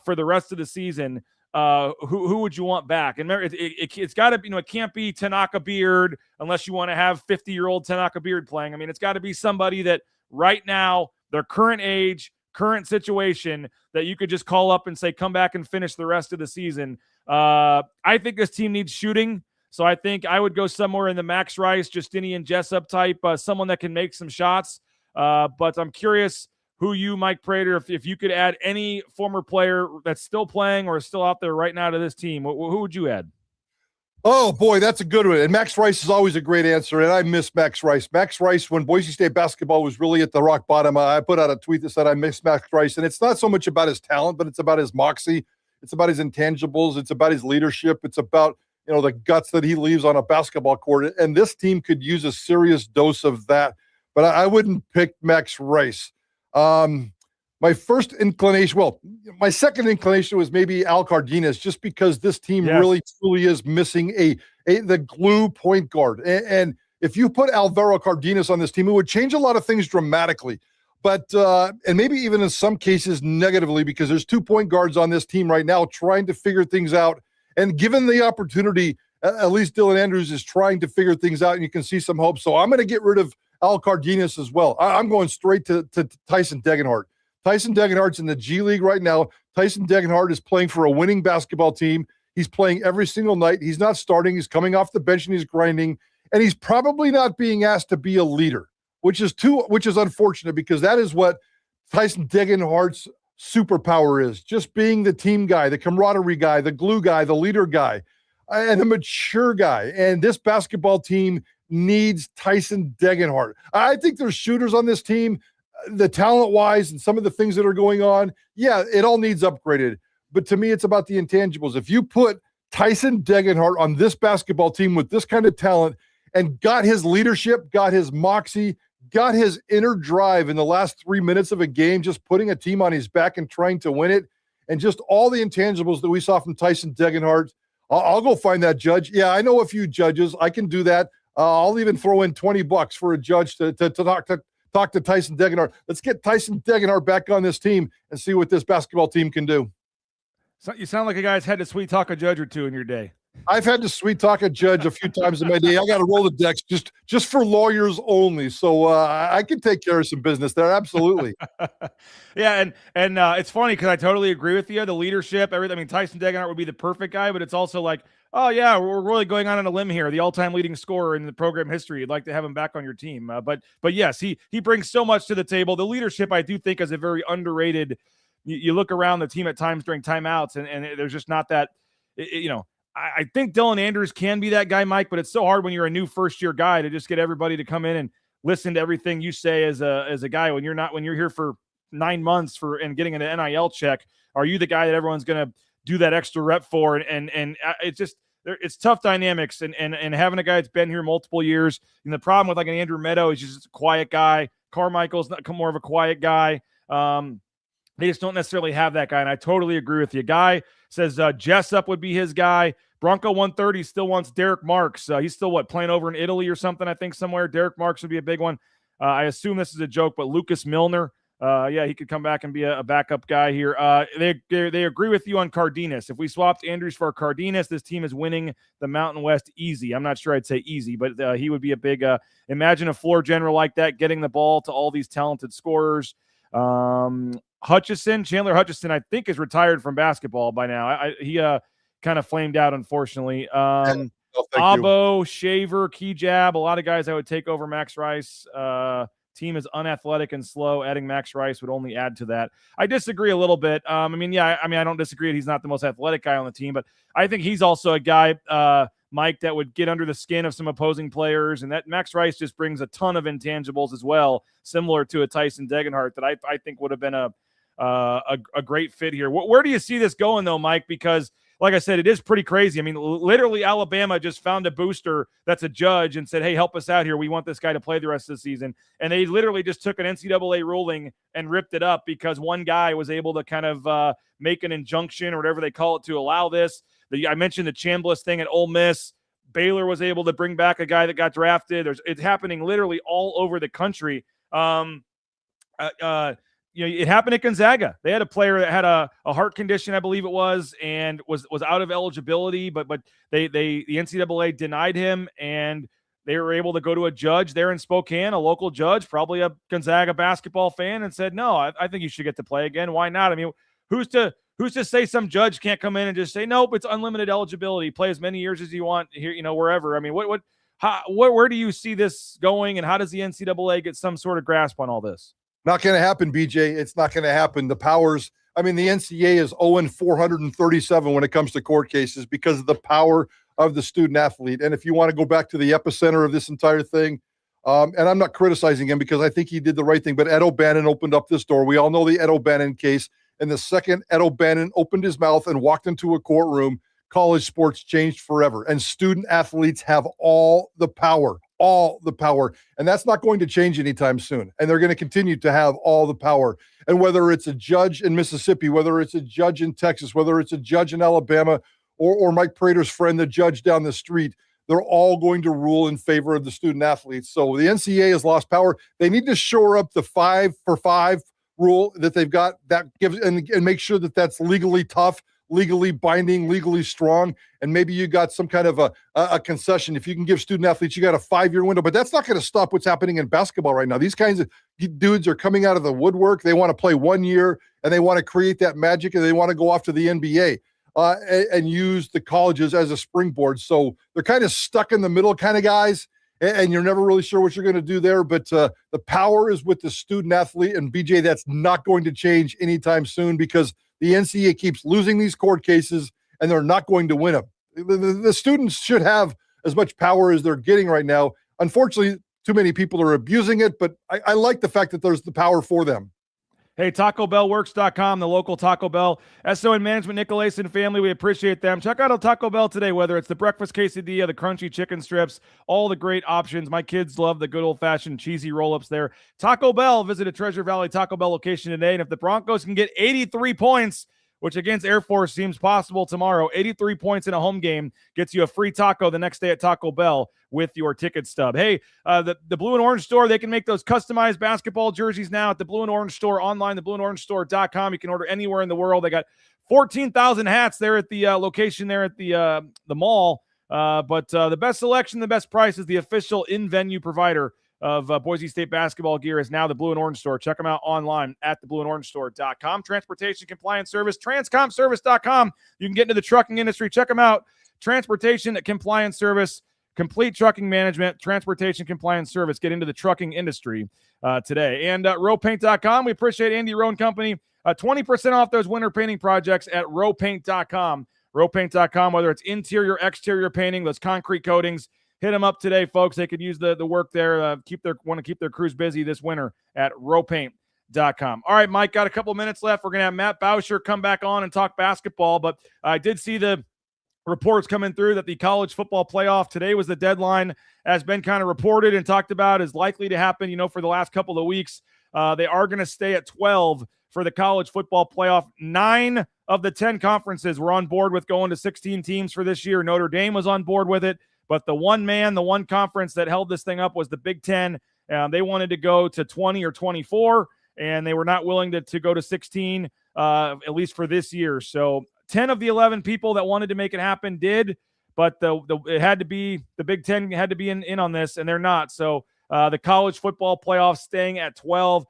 for the rest of the season. Who would you want back? And remember, it's got to be, it can't be Tanaka Beard unless you want to have 50-year-old Tanaka Beard playing. I mean, it's got to be somebody that right now, their current age, current situation, that you could just call up and say, come back and finish the rest of the season. I think this team needs shooting. So I think I would go somewhere in the Max Rice, Justinian Jessup type, someone that can make some shots. But I'm curious who you, Mike Prater, if you could add any former player that's still playing or is still out there right now to this team, who would you add? Oh, boy, that's a good one. And Max Rice is always a great answer, and I miss Max Rice. Max Rice, when Boise State basketball was really at the rock bottom, I put out a tweet that said I miss Max Rice, and it's not so much about his talent, but it's about his moxie. It's about his intangibles. It's about his leadership. It's about, the guts that he leaves on a basketball court, and this team could use a serious dose of that, but I wouldn't pick Max Rice. My first inclination, my second inclination was maybe Al Cardenas, just because this team really truly is missing the glue point guard. And if you put Alvaro Cardenas on this team, it would change a lot of things dramatically. But and maybe even in some cases negatively, because there's 2 point guards on this team right now trying to figure things out. And given the opportunity, at least Dylan Andrews is trying to figure things out, and you can see some hope. So I'm going to get rid of Al Cardenas as well. I'm going straight to Tyson Degenhart. Tyson Degenhart's in the G League right now. Tyson Degenhart is playing for a winning basketball team. He's playing every single night. He's not starting. He's coming off the bench and he's grinding. And he's probably not being asked to be a leader, which is unfortunate, because that is what Tyson Degenhart's superpower is. Just being the team guy, the camaraderie guy, the glue guy, the leader guy, and the mature guy. And this basketball team needs Tyson Degenhart. I think there's shooters on this team, the talent-wise and some of the things that are going on. Yeah, it all needs upgraded. But to me, it's about the intangibles. If you put Tyson Degenhart on this basketball team with this kind of talent and got his leadership, got his moxie, got his inner drive in the last 3 minutes of a game, just putting a team on his back and trying to win it, and just all the intangibles that we saw from Tyson Degenhart, I'll go find that judge. Yeah, I know a few judges. I can do that. I'll even throw in $20 for a judge to talk to Tyson Degenhart. Let's get Tyson Degenhart back on this team and see what this basketball team can do. So you sound like a guy that's had to sweet talk a judge or two in your day. I've had to sweet talk a judge a few times in my day. I got to roll the decks just for lawyers only. So I can take care of some business there. Absolutely. Yeah. And it's funny because I totally agree with you. The leadership, everything. I mean, Tyson Degenhart would be the perfect guy, but it's also like, oh yeah, we're really going on a limb here. The all-time leading scorer in the program history. You'd like to have him back on your team. But yes, he brings so much to the table. The leadership, I do think, is a very underrated. You look around the team at times during timeouts, and there's just not that, I think Dylan Andrews can be that guy, Mike, but it's so hard when you're a new first-year guy to just get everybody to come in and listen to everything you say as a guy when you're here for 9 months and getting an NIL check. Are you the guy that everyone's going to do that extra rep for? And it's just, it's tough dynamics, and having a guy that's been here multiple years. And the problem with like an Andrew Meadow is just a quiet guy. Carmichael's more of a quiet guy. They just don't necessarily have that guy, and I totally agree with you. Guy says Jessup would be his guy. Bronco 130 still wants Derek Marks. He's still, playing over in Italy or something, I think, somewhere. Derek Marks would be a big one. I assume this is a joke, but Lucas Milner, he could come back and be a backup guy here. They agree with you on Cardenas. If we swapped Andrews for Cardenas, this team is winning the Mountain West easy. I'm not sure I'd say easy, but he would be a big imagine a floor general like that, getting the ball to all these talented scorers. Chandler Hutchison, I think, is retired from basketball by now. He kind of flamed out, unfortunately. Thank you. Abo, Shaver, Keyjab, a lot of guys I would take over Max Rice. Team is unathletic and slow. Adding Max Rice would only add to that. I disagree a little bit. I don't disagree that he's not the most athletic guy on the team, but I think he's also a guy, Mike, that would get under the skin of some opposing players, and that Max Rice just brings a ton of intangibles as well, similar to a Tyson Degenhart that I think would have been a great fit here. Where do you see this going, though, Mike? Because like I said, it is pretty crazy. I mean, literally Alabama just found a booster that's a judge and said, hey, help us out here. We want this guy to play the rest of the season. And they literally just took an NCAA ruling and ripped it up because one guy was able to kind of make an injunction or whatever they call it to allow this. I mentioned the Chambliss thing at Ole Miss. Baylor was able to bring back a guy that got drafted. It's happening literally all over the country. It happened at Gonzaga. They had a player that had a heart condition, I believe it was, and was out of eligibility, but the NCAA denied him, and they were able to go to a judge there in Spokane, a local judge, probably a Gonzaga basketball fan, and said, no, I think you should get to play again. Why not? I mean, who's to say some judge can't come in and just say, nope, it's unlimited eligibility. Play as many years as you want here, wherever. I mean, where do you see this going, and how does the NCAA get some sort of grasp on all this? Not going to happen, BJ. It's not going to happen. The powers, the NCAA is 0-437 when it comes to court cases because of the power of the student athlete. And if you want to go back to the epicenter of this entire thing, and I'm not criticizing him because I think he did the right thing, but Ed O'Bannon opened up this door. We all know the Ed O'Bannon case. And the second Ed O'Bannon opened his mouth and walked into a courtroom, college sports changed forever. And student athletes have all the power. And that's not going to change anytime soon. And they're going to continue to have all the power. And whether it's a judge in Mississippi, whether it's a judge in Texas, whether it's a judge in Alabama, or Mike Prater's friend, the judge down the street, they're all going to rule in favor of the student athletes. So the NCAA has lost power. They need to shore up the 5-for-5 rule that they've got, that gives and make sure that that's legally tough, legally binding, legally strong, and maybe you got some kind of a concession. If you can give student athletes, you got a 5-year window, but that's not going to stop what's happening in basketball right now. These kinds of dudes are coming out of the woodwork. They want to play 1 year, and they want to create that magic, and they want to go off to the NBA and use the colleges as a springboard. So they're kind of stuck in the middle kind of guys, and you're never really sure what you're going to do there, but the power is with the student athlete, and BJ, that's not going to change anytime soon because the NCAA keeps losing these court cases, and they're not going to win them. The students should have as much power as they're getting right now. Unfortunately, too many people are abusing it, but I like the fact that there's the power for them. Hey, TacoBellWorks.com, the local Taco Bell. SON Management, Nicolason family, we appreciate them. Check out a Taco Bell today, whether it's the breakfast quesadilla, the crunchy chicken strips, all the great options. My kids love the good old-fashioned cheesy roll-ups there. Taco Bell, visit a Treasure Valley Taco Bell location today, and if the Broncos can get 83 points, which against Air Force seems possible tomorrow, 83 points in a home game gets you a free taco the next day at Taco Bell with your ticket stub. Hey, the Blue and Orange Store, they can make those customized basketball jerseys now at the Blue and Orange Store online, theblueandorange.store.com. You can order anywhere in the world. They got 14,000 hats there at the location there at the mall. But the best selection, the best price is the official in-venue provider of Boise State basketball gear is now the Blue and Orange Store. Check them out online at theblueandorangestore.com. Transportation Compliance Service, transcomservice.com. You can get into the trucking industry. Check them out. Transportation Compliance Service, complete trucking management, transportation compliance service. Get into the trucking industry today. And rowpaint.com. We appreciate Andy Rowe and Company. 20% off those winter painting projects at rowpaint.com. Rowpaint.com, whether it's interior, exterior painting, those concrete coatings, hit them up today, folks. They could use the work there. Want to keep their crews busy this winter at rowpaint.com. All right, Mike, got a couple minutes left. We're going to have Matt Bauscher come back on and talk basketball, but I did see the reports coming through that the college football playoff today was the deadline, has been kind of reported and talked about is likely to happen, for the last couple of weeks. They are going to stay at 12 for the college football playoff. 9 of the 10 conferences were on board with going to 16 teams for this year. Notre Dame was on board with it. But the one conference that held this thing up was the Big Ten. They wanted to go to 20 or 24, and they were not willing to go to 16, at least for this year. So 10 of the 11 people that wanted to make it happen did, but it had to be the Big Ten had to be in on this, and they're not. So the college football playoff staying at 12.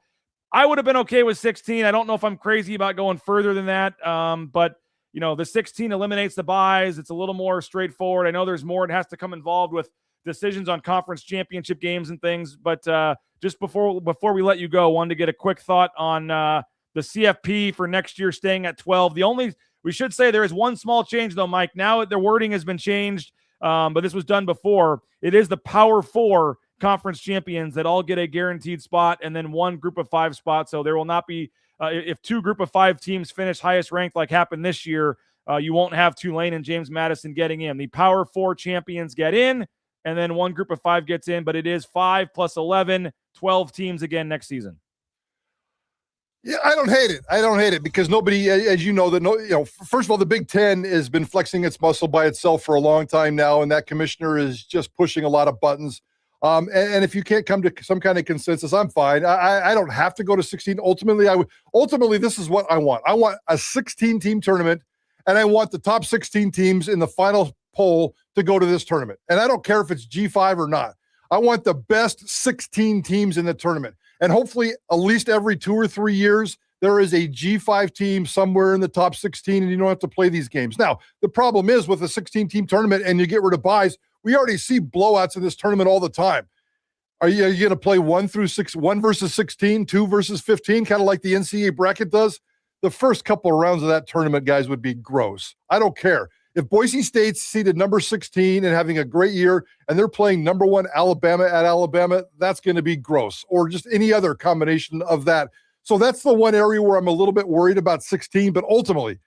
I would have been okay with 16. I don't know if I'm crazy about going further than that, but the 16 eliminates the buys. It's a little more straightforward. I know there's more. It has to come involved with decisions on conference championship games and things. But just before we let you go, wanted to get a quick thought on the CFP for next year staying at 12. We should say there is one small change, though, Mike. Now their wording has been changed, but this was done before. It is the Power 4 conference champions that all get a guaranteed spot and then one group of 5 spot. So there will not be if 2 group of 5 teams finish highest ranked like happened this year, you won't have Tulane and James Madison getting in. The Power 4 champions get in, and then one group of 5 gets in, but it is 5 plus 11, 12 teams again next season. Yeah, I don't hate it because nobody, as you know, first of all, the Big Ten has been flexing its muscle by itself for a long time now, and that commissioner is just pushing a lot of buttons. And if you can't come to some kind of consensus, I'm fine. I don't have to go to 16. Ultimately, this is what I want. I want a 16-team tournament, and I want the top 16 teams in the final poll to go to this tournament. And I don't care if it's G5 or not. I want the best 16 teams in the tournament. And hopefully, at least every 2 or 3 years, there is a G5 team somewhere in the top 16, and you don't have to play these games. Now, the problem is with a 16-team tournament and you get rid of buys, we already see blowouts in this tournament all the time. Are you going to play 1 versus 16, 2 versus 15, kind of like the NCAA bracket does? The first couple of rounds of that tournament, guys, would be gross. I don't care. If Boise State's seeded number 16 and having a great year and they're playing number 1 Alabama at Alabama, that's going to be gross, or just any other combination of that. So that's the one area where I'm a little bit worried about 16, but ultimately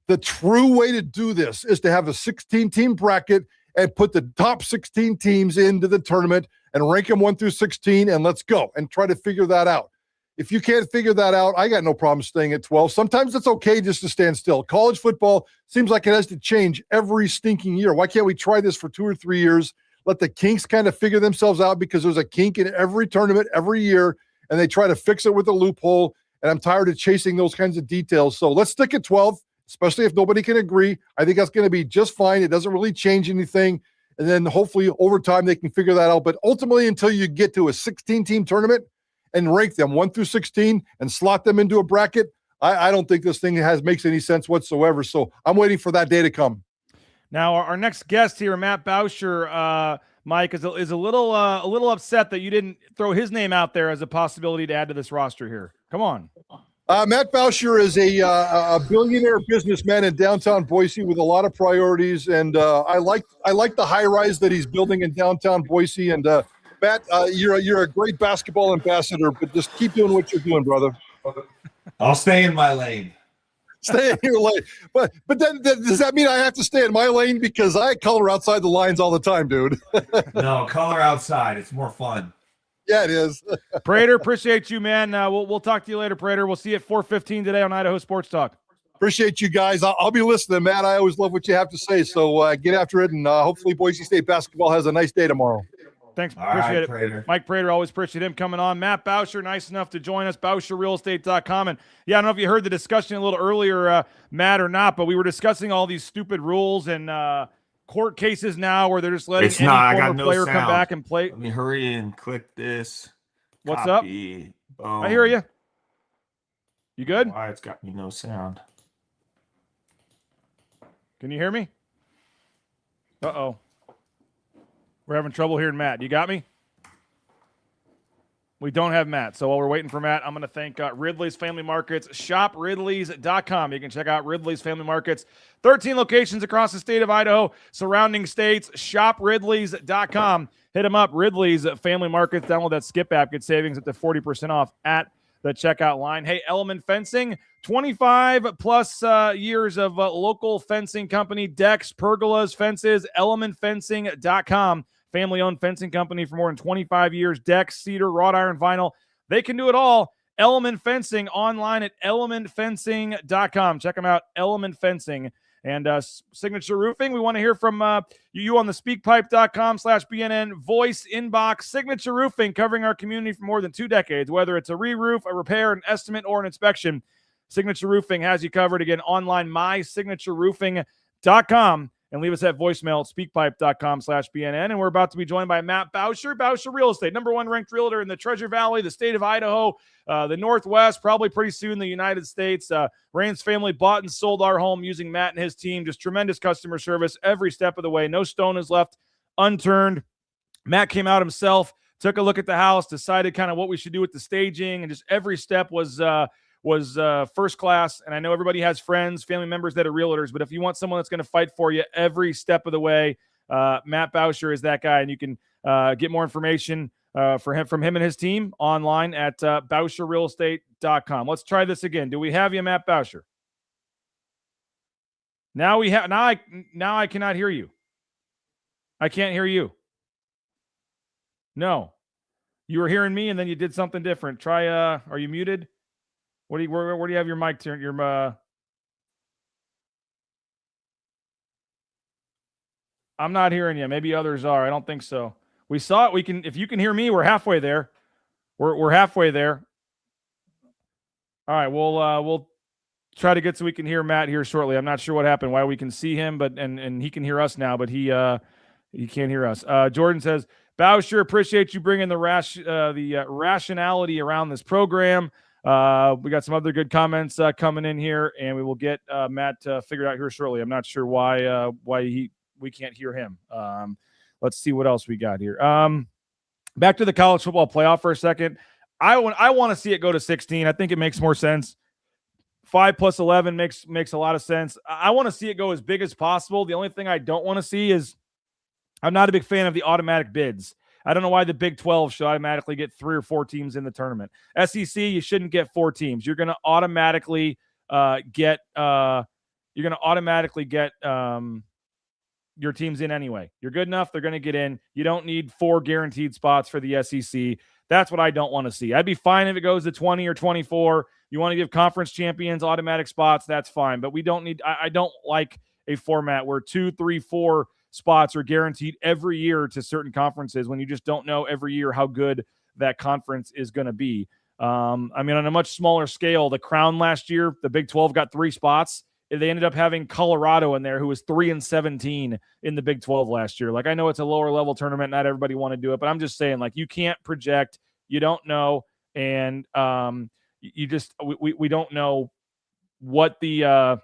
the true way to do this is to have a 16-team bracket and put the top 16 teams into the tournament and rank them 1 through 16, and let's go and try to figure that out. If you can't figure that out, I got no problem staying at 12. Sometimes it's okay just to stand still. College football seems like it has to change every stinking year. Why can't we try this for 2 or 3 years? Let the kinks kind of figure themselves out, because there's a kink in every tournament every year, and they try to fix it with a loophole, and I'm tired of chasing those kinds of details. So let's stick at 12, especially if nobody can agree. I think that's going to be just fine. It doesn't really change anything, and then hopefully over time they can figure that out. But ultimately, until you get to a 16-team tournament and rank them 1 through 16 and slot them into a bracket, I don't think this thing makes any sense whatsoever. So I'm waiting for that day to come. Now, our next guest here, Matt Bauscher, Mike, is a little upset that you didn't throw his name out there as a possibility to add to this roster here. Come on. Matt Bauscher is a billionaire businessman in downtown Boise with a lot of priorities, and I like the high rise that he's building in downtown Boise. And Matt, you're a great basketball ambassador, but just keep doing what you're doing, brother. I'll stay in my lane. Stay in your lane. But then does that mean I have to stay in my lane? Because I color outside the lines all the time, dude. No, color outside. It's more fun. Yeah, it is. Prater, appreciate you, man. We'll talk to you later, Prater. We'll see you at 4:15 today on Idaho Sports Talk. Appreciate you guys. I'll be listening, Matt. I always love what you have to say. So get after it, and hopefully Boise State basketball has a nice day tomorrow. Thanks. Appreciate it. Prater. Mike Prater, always appreciate him coming on. Matt Bauscher, nice enough to join us, BauscherRealEstate.com. And yeah, I don't know if you heard the discussion a little earlier, Matt, or not, but we were discussing all these stupid rules and court cases now where they're just letting any former player come back and play. Let me hurry and click this. What's Copy. up? Boom. I hear you. You good? Why it's got me no sound. Can you hear me? Uh-oh. We're having trouble hearing Matt. You got me? We don't have Matt. So while we're waiting for Matt, I'm going to thank Ridley's Family Markets, shopridleys.com. You can check out Ridley's Family Markets, 13 locations across the state of Idaho, surrounding states, shopridleys.com. Hit them up, Ridley's Family Markets. Download that Skip app. Get savings up to 40% off at the checkout line. Hey, Element Fencing, 25-plus years of local fencing company, decks, pergolas, fences, elementfencing.com. Family-owned fencing company for more than 25 years. Decks, cedar, wrought iron, vinyl. They can do it all. Element Fencing, online at elementfencing.com. Check them out, Element Fencing. And Signature Roofing, we want to hear from you on the speakpipe.com/BNN voice inbox. Signature Roofing, covering our community for more than 2 decades. Whether it's a re-roof, a repair, an estimate, or an inspection, Signature Roofing has you covered. Again, online, mysignatureroofing.com. and leave us that voicemail at speakpipe.com/BNN. And we're about to be joined by Matt Bauscher, Bauscher Real Estate, #1 ranked realtor in the Treasure Valley, the state of Idaho, the Northwest, probably pretty soon the United States. Rain's family bought and sold our home using Matt and his team. Just tremendous customer service every step of the way. No stone is left unturned. Matt came out himself, took a look at the house, decided kind of what we should do with the staging, and just every step was first class. And I know everybody has friends, family members that are realtors, but if you want someone that's going to fight for you every step of the way, Matt Bauscher is that guy. And you can get more information from him and his team online at BauscherRealEstate.com. Let's try this again. Do we have you, Matt Bauscher? Now I cannot hear you. I can't hear you. No. You were hearing me and then you did something different. Try are you muted? Where do you have your mic turned? I'm not hearing you. Maybe others are. I don't think so. We saw it. If you can hear me, we're halfway there. We're halfway there. All right, we'll try to get so we can hear Matt here shortly. I'm not sure what happened, why we can see him, but and he can hear us now, but he can't hear us. Jordan says, Bauscher, appreciate you bringing the rationality around this program. We got some other good comments coming in here, and we will get Matt figured out here shortly. I'm not sure why we can't hear him. Let's see what else we got here. Back to the college football playoff for a second. I want to see it go to 16. I think it makes more sense. 5 + 11 makes a lot of sense. I want to see it go as big as possible. The only thing I don't want to see is I'm not a big fan of the automatic bids. I don't know why the Big 12 should automatically get 3 or 4 teams in the tournament. SEC, you shouldn't get 4 teams. You're going to automatically get your teams in anyway. You're good enough, they're going to get in. You don't need 4 guaranteed spots for the SEC. That's what I don't want to see. I'd be fine if it goes to 20 or 24. You want to give conference champions automatic spots, that's fine. But we don't need – I don't like a format where 2, 3, 4 spots are guaranteed every year to certain conferences when you just don't know every year how good that conference is going to be. I mean, on a much smaller scale, the Crown last year, the Big 12 got 3 spots. They ended up having Colorado in there, who was 3-17 in the Big 12 last year. Like, I know it's a lower level tournament. Not everybody want to do it, but I'm just saying, like, you can't project. You don't know. And we don't know what the,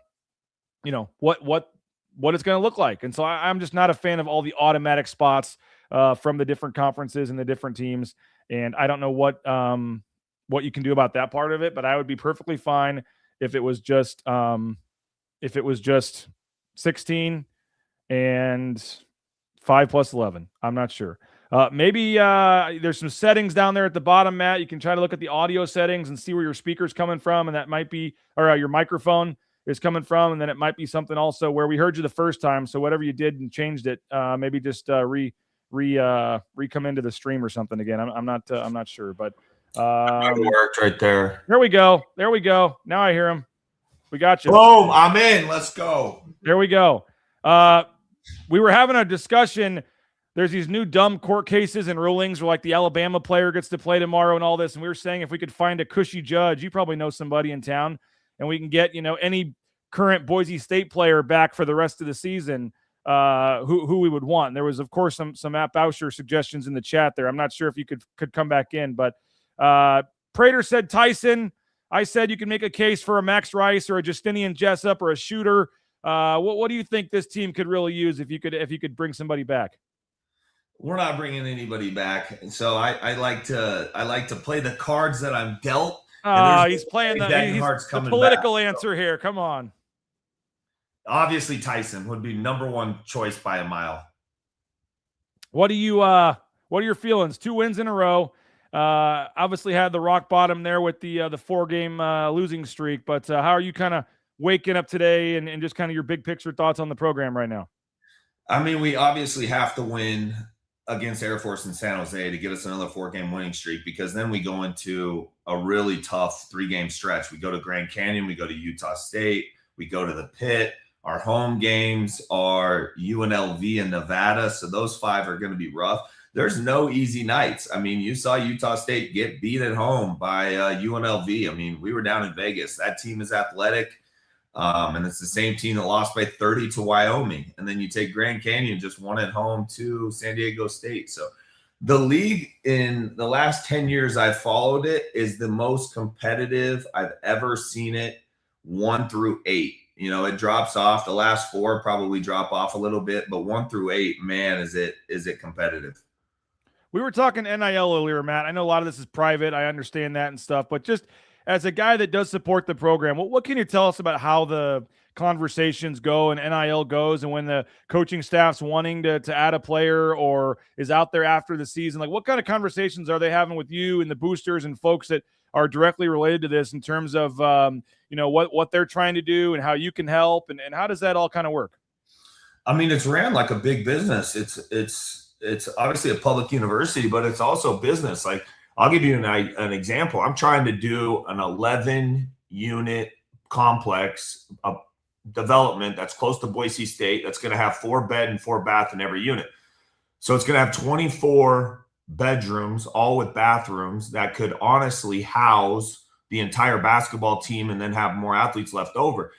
what it's going to look like. And so I'm just not a fan of all the automatic spots from the different conferences and the different teams. And I don't know what you can do about that part of it, but I would be perfectly fine if it was just 16 and 5 + 11. I'm not sure. Maybe there's some settings down there at the bottom, Matt. You can try to look at the audio settings and see where your speaker's coming from, and that might be, or your microphone is coming from, and then it might be something also where we heard you the first time. So whatever you did and changed it, maybe just come into the stream or something again. I'm not sure, but it worked right there. There we go. Now I hear him. We got you. Boom! I'm in. Let's go. There we go. We were having a discussion. There's these new dumb court cases and rulings where, like, the Alabama player gets to play tomorrow and all this. And we were saying if we could find a cushy judge, you probably know somebody in town, and we can get, any current Boise State player back for the rest of the season, who we would want. And there was, of course, some Matt Bauscher suggestions in the chat there. I'm not sure if you could come back in, but Prater said Tyson. I said you can make a case for a Max Rice or a Justinian Jessup or a shooter. What do you think this team could really use if you could bring somebody back? We're not bringing anybody back, so I like to play the cards that I'm dealt. He's playing the political answer here. Come on. Obviously, Tyson would be #1 choice by a mile. What are your feelings? 2 wins in a row. Obviously had the rock bottom there with the 4-game losing streak, but how are you kind of waking up today and just kind of your big picture thoughts on the program right now? I mean, we obviously have to win against Air Force and San Jose to get us another 4-game winning streak, because then we go into a really tough 3-game stretch. We go to Grand Canyon, we go to Utah State, we go to the Pit. Our home games are UNLV and Nevada, so those 5 are going to be rough. There's no easy nights. I mean, you saw Utah State get beat at home by UNLV. I mean, we were down in Vegas. That team is athletic. And it's the same team that lost by 30 to Wyoming. And then you take Grand Canyon, just won at home to San Diego State. So the league in the last 10 years I've followed it is the most competitive I've ever seen it, 1 through 8. You know, it drops off. The last 4 probably drop off a little bit, but 1 through 8, man, is it competitive. We were talking NIL earlier, Matt. I know a lot of this is private. I understand that and stuff, but just as a guy that does support the program, what can you tell us about how the conversations go and NIL goes, and when the coaching staff's wanting to add a player or is out there after the season? Like, what kind of conversations are they having with you and the boosters and folks that are directly related to this in terms of, what they're trying to do and how you can help, and how does that all kind of work? I mean, it's ran like a big business. It's obviously a public university, but it's also business. Like, I'll give you an example. I'm trying to do an 11-unit complex development that's close to Boise State. That's going to have 4 bed and 4 bath in every unit. So it's going to have 24 bedrooms, all with bathrooms, that could honestly house the entire basketball team and then have more athletes left over.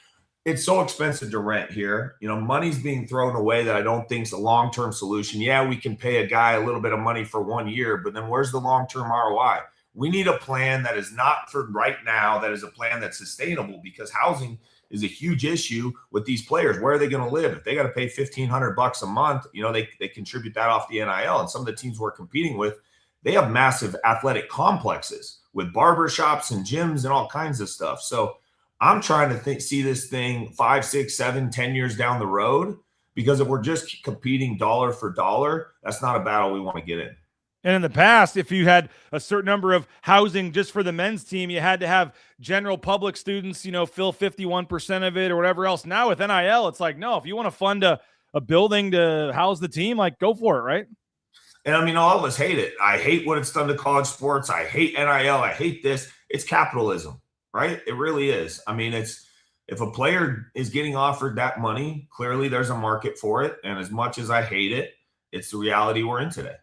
It's so expensive to rent here. You know, money's being thrown away that I don't think is a long-term solution. Yeah, we can pay a guy a little bit of money for 1 year, but then where's the long-term ROI? We need a plan that is not for right now, that is a plan that's sustainable, because housing is a huge issue with these players. Where are they going to live? If they got to pay $1,500 a month, you know, they contribute that off the NIL. And some of the teams we're competing with, they have massive athletic complexes with barbershops and gyms and all kinds of stuff. So I'm trying to see this thing 5, 6, 7, 10 years down the road, because if we're just competing dollar for dollar, that's not a battle we want to get in. And in the past, if you had a certain number of housing just for the men's team, you had to have general public students, fill 51% of it or whatever else. Now with NIL, it's like, no, if you want to fund a building to house the team, like, go for it, right? And I mean, all of us hate it. I hate what it's done to college sports. I hate NIL. I hate this. It's capitalism. Right? It really is. I mean, if a player is getting offered that money, clearly there's a market for it. And as much as I hate it, it's the reality we're in today.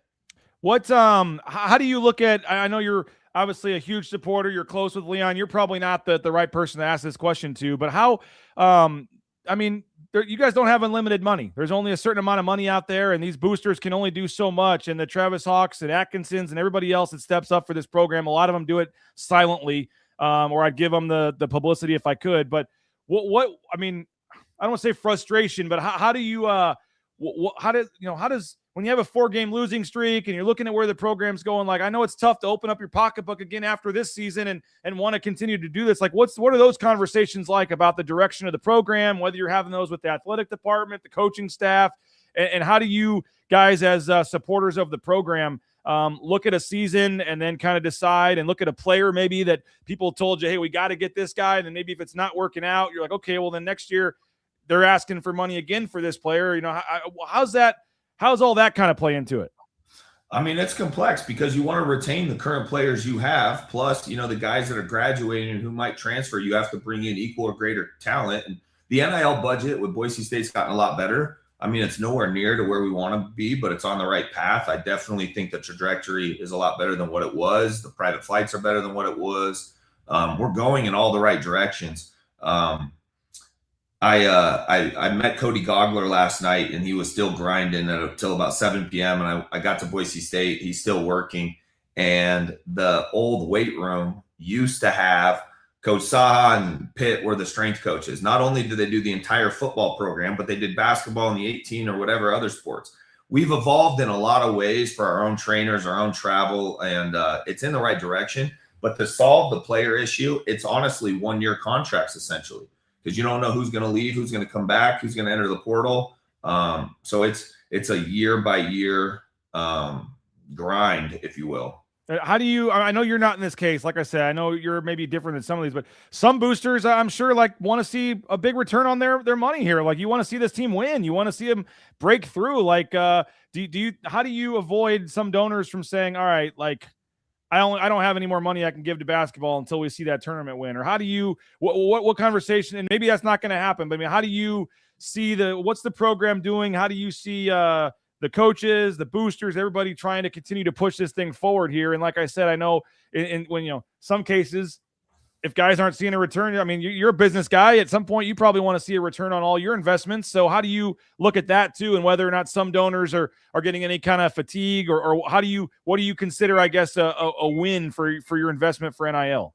How do you look at, I know you're obviously a huge supporter. You're close with Leon. You're probably not the right person to ask this question to, but how, you guys don't have unlimited money. There's only a certain amount of money out there, and these boosters can only do so much. And the Travis Hawks and Atkinsons and everybody else that steps up for this program, a lot of them do it silently. Or I'd give them the publicity if I could. But I don't want to say frustration, but how do you how does when you have a 4-game losing streak and you're looking at where the program's going, like, I know it's tough to open up your pocketbook again after this season and want to continue to do this. Like, what are those conversations like about the direction of the program, whether you're having those with the athletic department, the coaching staff, and how do you guys as supporters of the program look at a season and then kind of decide, and look at a player maybe that people told you, hey, we got to get this guy. And then maybe if it's not working out, you're like, okay, well then next year they're asking for money again for this player. How's all that kind of play into it? I mean, it's complex because you want to retain the current players you have. Plus, the guys that are graduating and who might transfer, you have to bring in equal or greater talent. And the NIL budget with Boise State's gotten a lot better. I mean, it's nowhere near to where we want to be, but it's on the right path. I definitely think the trajectory is a lot better than what it was. The private flights are better than what it was. We're going in all the right directions. I met Cody Gogler last night, and he was still grinding until about 7 p.m. And I got to Boise State. He's still working. And the old weight room used to have Coach Saha and Pitt were the strength coaches. Not only did they do the entire football program, but they did basketball in the 18 or whatever other sports. We've evolved in a lot of ways for our own trainers, our own travel, and it's in the right direction. But to solve the player issue, it's honestly 1-year contracts essentially, because you don't know who's going to leave, who's going to come back, who's going to enter the portal. So it's a year-by-year grind, if you will. How do you, I know you're not in this case, like I said, I know you're maybe different than some of these, but some boosters, I'm sure, like, want to see a big return on their money here. Like, you want to see this team win. You want to see them break through. Like, how do you avoid some donors from saying, all right, like, I don't have any more money I can give to basketball until we see that tournament win? Or how do you, what conversation, and maybe that's not going to happen, but I mean, how do you see what's the program doing? How do you see, the coaches, the boosters, everybody trying to continue to push this thing forward here? And like I said, I know when some cases if guys aren't seeing a return, I mean, you're a business guy. At some point, you probably want to see a return on all your investments. So how do you look at that too, and whether or not some donors are getting any kind of fatigue, or what do you consider, I guess, a win for your investment for NIL?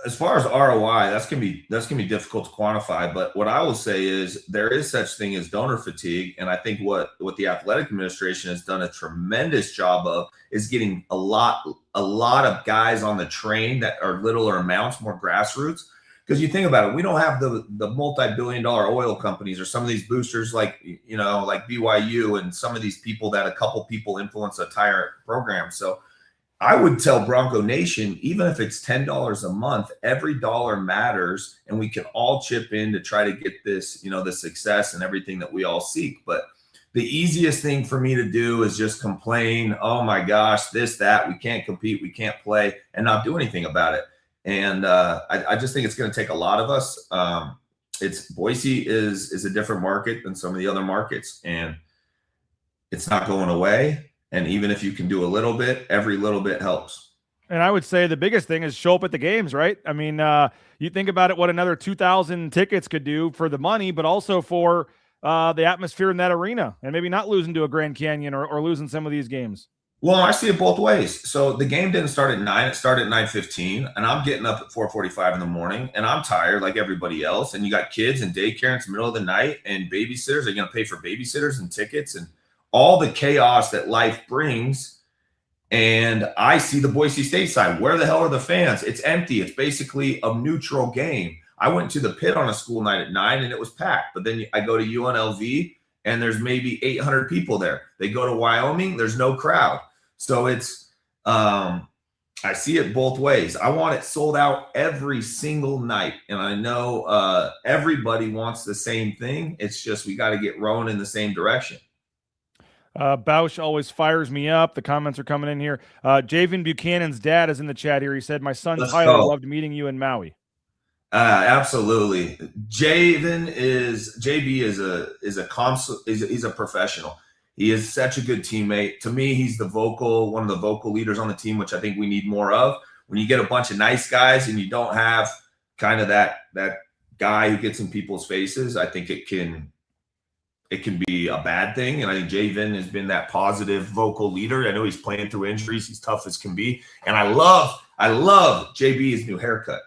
As far as ROI, that's gonna be difficult to quantify. But what I will say is there is such thing as donor fatigue, and I think what the athletic administration has done a tremendous job of is getting a lot of guys on the train that are littler amounts, more grassroots. Because you think about it, we don't have the multi-billion-dollar oil companies or some of these boosters like BYU and some of these people that a couple people influence a entire program. So I would tell Bronco Nation, even if it's $10 a month, every dollar matters, and we can all chip in to try to get this, the success and everything that we all seek. But the easiest thing for me to do is just complain, oh my gosh, this, that, we can't compete, we can't play, and not do anything about it. And I just think it's going to take a lot of us. Boise is a different market than some of the other markets, and it's not going away. And even if you can do a little bit, every little bit helps. And I would say the biggest thing is show up at the games, right? I mean, you think about it, what another 2,000 tickets could do for the money, but also for the atmosphere in that arena, and maybe not losing to a Grand Canyon or losing some of these games. Well, I see it both ways. So the game didn't start at 9. It started at 9:15, and I'm getting up at 4:45 in the morning, and I'm tired like everybody else. And you got kids and daycare, and it's the middle of the night, and babysitters. Are you going to pay for babysitters and tickets and all the chaos that life brings? And I see the Boise State side. Where the hell are the fans? It's empty. It's basically a neutral game. I went to the pit on a school night at 9, and it was packed. But then I go to UNLV, and there's maybe 800 people there. They go to Wyoming, there's no crowd. So it's I see it both ways. I want it sold out every single night. And I know everybody wants the same thing. It's just we got to get rowing in the same direction. Bausch always fires me up. The comments are coming in here. Javen Buchanan's dad is in the chat here. He said, my son Tyler loved meeting you in Maui. Absolutely. JB is a professional. He is such a good teammate. To me, he's one of the vocal leaders on the team, which I think we need more of. When you get a bunch of nice guys and you don't have kind of that guy who gets in people's faces, I think it can be a bad thing. And I think Javen has been that positive vocal leader. I know he's playing through injuries. He's tough as can be. And I love JB's new haircut.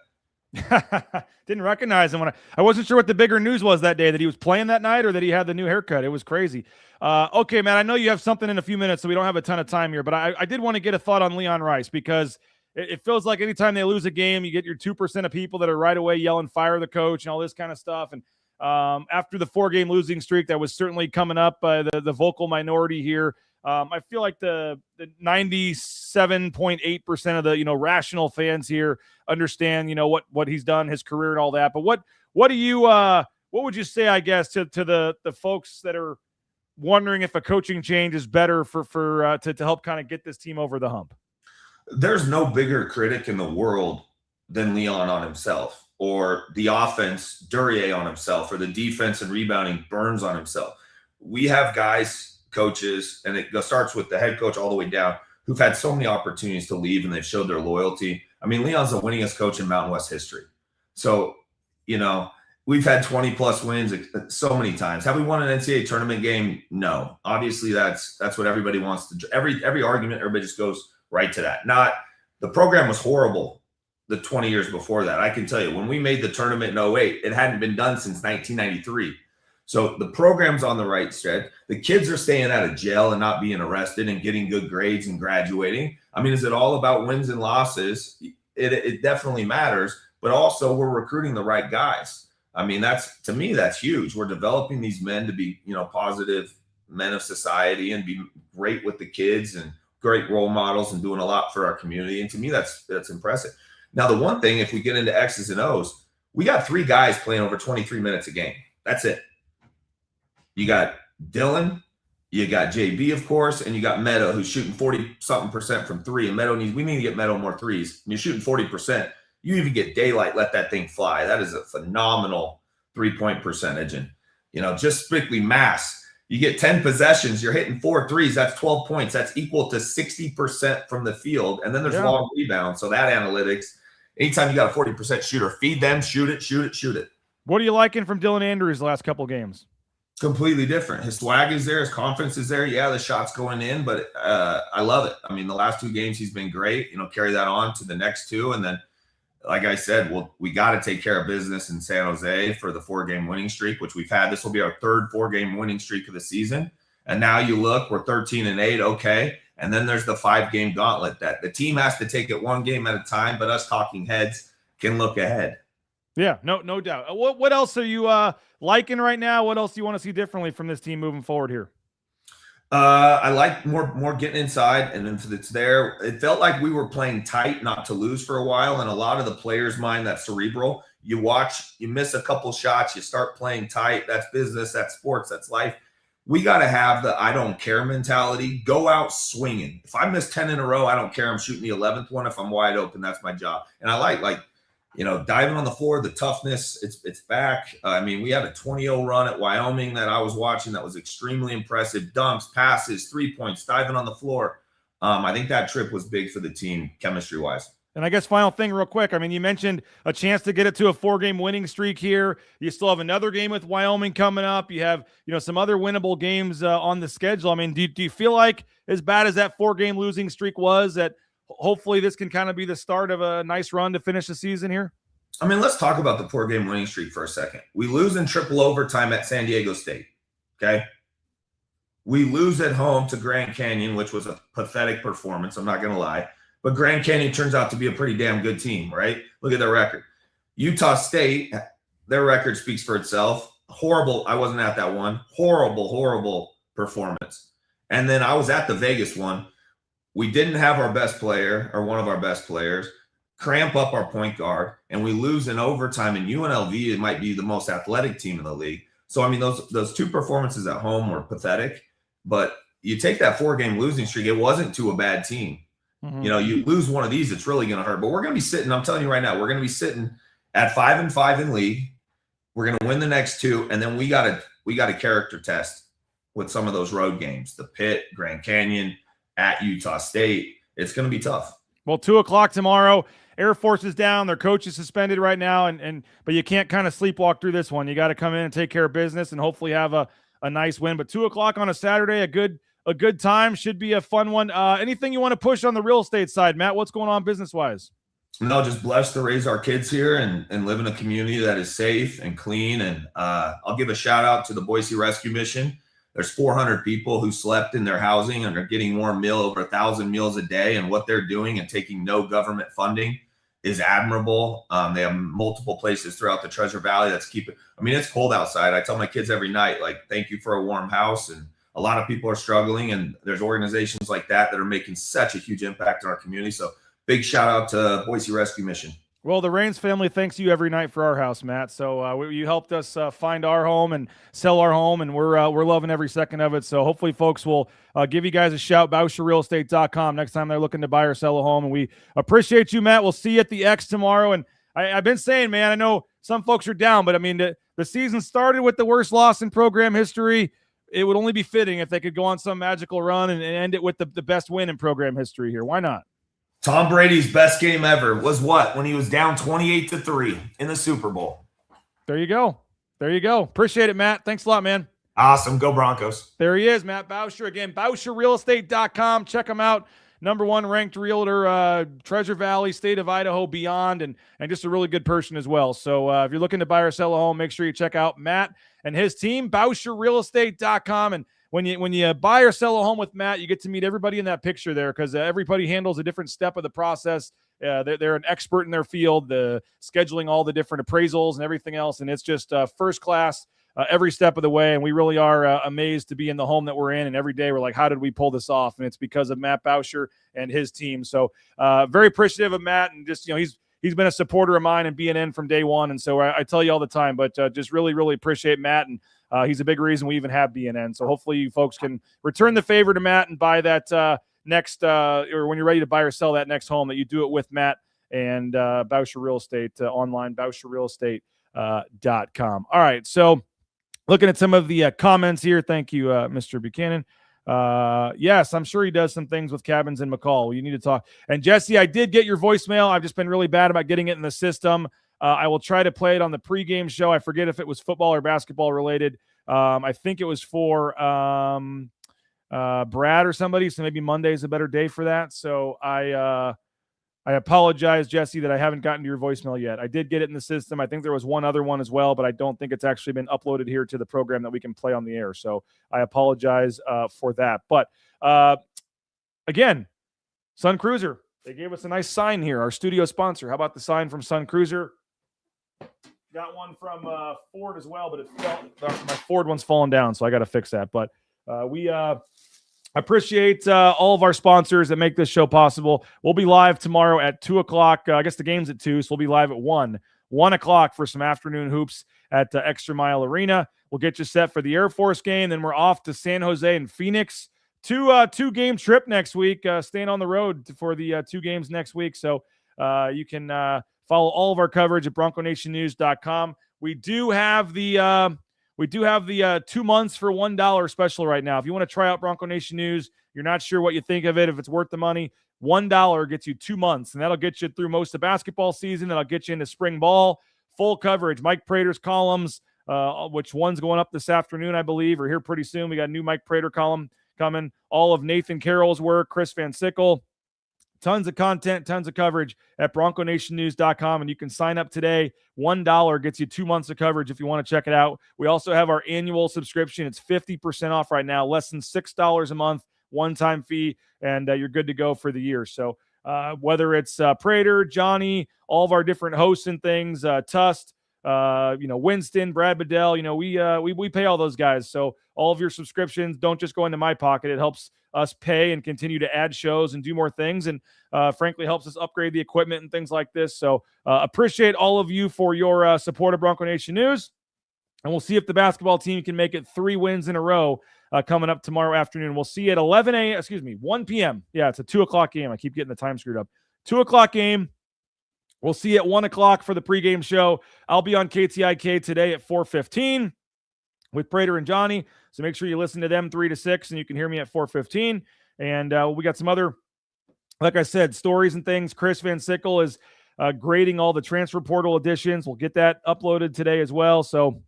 Didn't recognize him. I wasn't sure what the bigger news was that day, that he was playing that night or that he had the new haircut. It was crazy. Okay, man, I know you have something in a few minutes, so we don't have a ton of time here, but I did want to get a thought on Leon Rice, because it feels like anytime they lose a game, you get your 2% of people that are right away yelling, fire the coach and all this kind of stuff. And after the 4-game losing streak that was certainly coming up by the vocal minority here, I feel like the 97.8% of the rational fans here understand what he's done, his career and all that. But what would you say, I guess, to the folks that are wondering if a coaching change is better to help kind of get this team over the hump? There's no bigger critic in the world than Leon on himself, or the offense, Duryea on himself, or the defense and rebounding, Burns on himself. We have guys, coaches, and it starts with the head coach all the way down, who've had so many opportunities to leave and they've showed their loyalty. I mean, Leon's the winningest coach in Mountain West history. So, we've had 20-plus wins so many times. Have we won an NCAA tournament game? No. Obviously, that's what everybody wants to. Every argument, everybody just goes right to that. Not the program was horrible the 20 years before that. I can tell you, when we made the tournament in 2008, it hadn't been done since 1993. So the program's on the right stretch. The kids are staying out of jail and not being arrested and getting good grades and graduating. I mean, is it all about wins and losses? It definitely matters, but also we're recruiting the right guys. I mean, to me, that's huge. We're developing these men to be, positive men of society and be great with the kids and great role models and doing a lot for our community. And to me, that's impressive. Now, the one thing, if we get into X's and O's, we got 3 guys playing over 23 minutes a game. That's it. You got Dylan, you got JB, of course, and you got Meadow, who's shooting 40-something% from 3. And we need to get Meadow more threes. When you're shooting 40%, you even get daylight, let that thing fly. That is a phenomenal 3-point percentage. And, just strictly mass. You get 10 possessions, you're hitting 4 threes. That's 12 points. That's equal to 60% from the field. And then there's long rebounds. So that analytics, anytime you got a 40% shooter, feed them, shoot it. What are you liking from Dylan Andrews the last couple games? Completely different. His swag is there. His confidence is there. Yeah, the shot's going in, but I love it. I mean, the last 2 games he's been great. Carry that on to the next 2. And then, like I said, we got to take care of business in San Jose for the 4-game winning streak, which we've had. This will be our 3rd 4-game winning streak of the season. And now you look, we're 13-8. Okay. And then there's the 5-game gauntlet that the team has to take it 1 game at a time, but us talking heads can look ahead. Yeah, no doubt. What else are you liking right now? What else do you want to see differently from this team moving forward here? I like more getting inside, and if it's there, it felt like we were playing tight, not to lose for a while. And a lot of the players' mind, that's cerebral. You watch, you miss a couple shots, you start playing tight. That's business, that's sports, that's life. We got to have the I don't care mentality. Go out swinging. If I miss 10 in a row, I don't care. I'm shooting the 11th one. If I'm wide open, that's my job. And I like diving on the floor, the toughness, it's back. I mean, we had a 20-0 run at Wyoming that I was watching that was extremely impressive. Dunks, passes, 3-points, diving on the floor. I think that trip was big for the team chemistry-wise. And I guess final thing real quick. I mean, you mentioned a chance to get it to a 4-game winning streak here. You still have another game with Wyoming coming up. You have, some other winnable games on the schedule. I mean, do you feel like as bad as that 4-game losing streak was, that hopefully this can kind of be the start of a nice run to finish the season here? I mean, let's talk about the 4-game winning streak for a second. We lose in triple overtime at San Diego State, okay? We lose at home to Grand Canyon, which was a pathetic performance, I'm not going to lie. But Grand Canyon turns out to be a pretty damn good team, right? Look at their record. Utah State, their record speaks for itself. Horrible. I wasn't at that one. Horrible performance. And then I was at the Vegas one. We didn't have our best player, or one of our best players, cramp up our point guard, and we lose in overtime. And UNLV, it might be the most athletic team in the league. So, I mean, those 2 performances at home were pathetic. But you take that 4-game losing streak, it wasn't to a bad team. Mm-hmm. You lose one of these, it's really going to hurt. But we're going to be sitting, I'm telling you right now, we're going to be sitting at 5-5 in league. We're going to win the next 2, and then we got a character test with some of those road games. The Pitt, Grand Canyon, at Utah State. It's going to be tough. Well, 2:00 tomorrow. Air Force is down. Their coach is suspended right now, but you can't kind of sleepwalk through this one. You got to come in and take care of business and hopefully have a nice win. But 2:00 on a Saturday, a good time, should be a fun one. Anything you want to push on the real estate side, Matt? What's going on business-wise? No, just blessed to raise our kids here and live in a community that is safe and clean. And I'll give a shout out to the Boise Rescue Mission. There's 400 people who slept in their housing and are getting warm meal, over 1,000 meals a day. And what they're doing and taking no government funding is admirable. They have multiple places throughout the Treasure Valley it's cold outside. I tell my kids every night, thank you for a warm house. And a lot of people are struggling, and there's organizations like that are making such a huge impact in our community. So big shout out to Boise Rescue Mission. Well, the Rains family thanks you every night for our house, Matt. So you helped us find our home and sell our home, and we're loving every second of it. So hopefully folks will give you guys a shout, BauscherRealEstate.com, next time they're looking to buy or sell a home. And we appreciate you, Matt. We'll see you at the X tomorrow. And I've been saying, man, I know some folks are down, but I mean, the season started with the worst loss in program history. It would only be fitting if they could go on some magical run and end it with the best win in program history here. Why not? Tom Brady's best game ever was what? When he was down 28-3 in the Super Bowl. There you go. Appreciate it, Matt. Thanks a lot, man. Awesome. Go Broncos. There he is, Matt Bauscher. Again, BauscherRealEstate.com. Check him out. #1 ranked realtor, Treasure Valley, state of Idaho, beyond, and just a really good person as well. So if you're looking to buy or sell a home, make sure you check out Matt and his team, BauscherRealEstate.com. And when you buy or sell a home with Matt, you get to meet everybody in that picture there, because everybody handles a different step of the process. They're an expert in their field, the scheduling all the different appraisals and everything else, and it's just first class every step of the way. And we really are amazed to be in the home that we're in, and every day we're like, how did we pull this off? And it's because of Matt Bauscher and his team. So very appreciative of Matt, and just he's been a supporter of mine and BNN from day one, and so I tell you all the time, but just really appreciate Matt, and he's a big reason we even have BNN. So hopefully you folks can return the favor to Matt and buy that next or when you're ready to buy or sell that next home, that you do it with Matt and Bauscher Real Estate online, BauscherRealEstate.com. All right, so looking at some of the comments here. Thank you, Mr. Buchanan. Yes, I'm sure he does some things with cabins in McCall. You need to talk. And Jesse, I did get your voicemail. I've just been really bad about getting it in the system. I will try to play it on the pregame show. I forget if it was football or basketball related. I think it was for Brad or somebody, so maybe Monday is a better day for that. So I apologize, Jesse, that I haven't gotten to your voicemail yet. I did get it in the system. I think there was one other one as well, but I don't think it's actually been uploaded here to the program that we can play on the air. So I apologize for that. But again, Sun Cruiser, they gave us a nice sign here, our studio sponsor. How about the sign from Sun Cruiser? Got one from Ford as well, but it fell. My Ford one's fallen down, so I got to fix that. But we appreciate all of our sponsors that make this show possible. We'll be live tomorrow at 2 o'clock. I guess the game's at 2, so we'll be live at 1 o'clock for some afternoon hoops at Extra Mile Arena. We'll get you set for the Air Force game. Then we're off to San Jose and Phoenix. Two-game trip next week, staying on the road for the 2 games next week. So you can follow all of our coverage at BroncoNationNews.com. We do have the 2 months for $1 special right now. If you want to try out Bronco Nation News, you're not sure what you think of it, if it's worth the money, $1 gets you 2 months, and that'll get you through most of basketball season. That'll get you into spring ball, full coverage. Mike Prater's columns, which one's going up this afternoon, I believe, or here pretty soon. We got a new Mike Prater column coming. All of Nathan Carroll's work, Chris Van Sickle. Tons of content, tons of coverage at BroncoNationNews.com, and you can sign up today. $1 gets you 2 months of coverage if you want to check it out. We also have our annual subscription. It's 50% off right now, less than $6 a month, one-time fee, and you're good to go for the year. So whether it's Prater, Johnny, all of our different hosts and things, Tust, Winston, Brad Bedell, we pay all those guys. So all of your subscriptions don't just go into my pocket. It helps us pay and continue to add shows and do more things, and frankly helps us upgrade the equipment and things like this. So appreciate all of you for your support of Bronco Nation News, and we'll see if the basketball team can make it 3 wins in a row coming up tomorrow afternoon. We'll see you at 1 p.m. Yeah, it's a 2 o'clock game. I keep getting the time screwed up. 2 o'clock game. We'll see you at 1 o'clock for the pregame show. I'll be on KTIK today at 4:15 with Prater and Johnny. So make sure you listen to them 3 to 6, and you can hear me at 4:15. And we got some other, like I said, stories and things. Chris Van Sickle is grading all the transfer portal editions. We'll get that uploaded today as well. So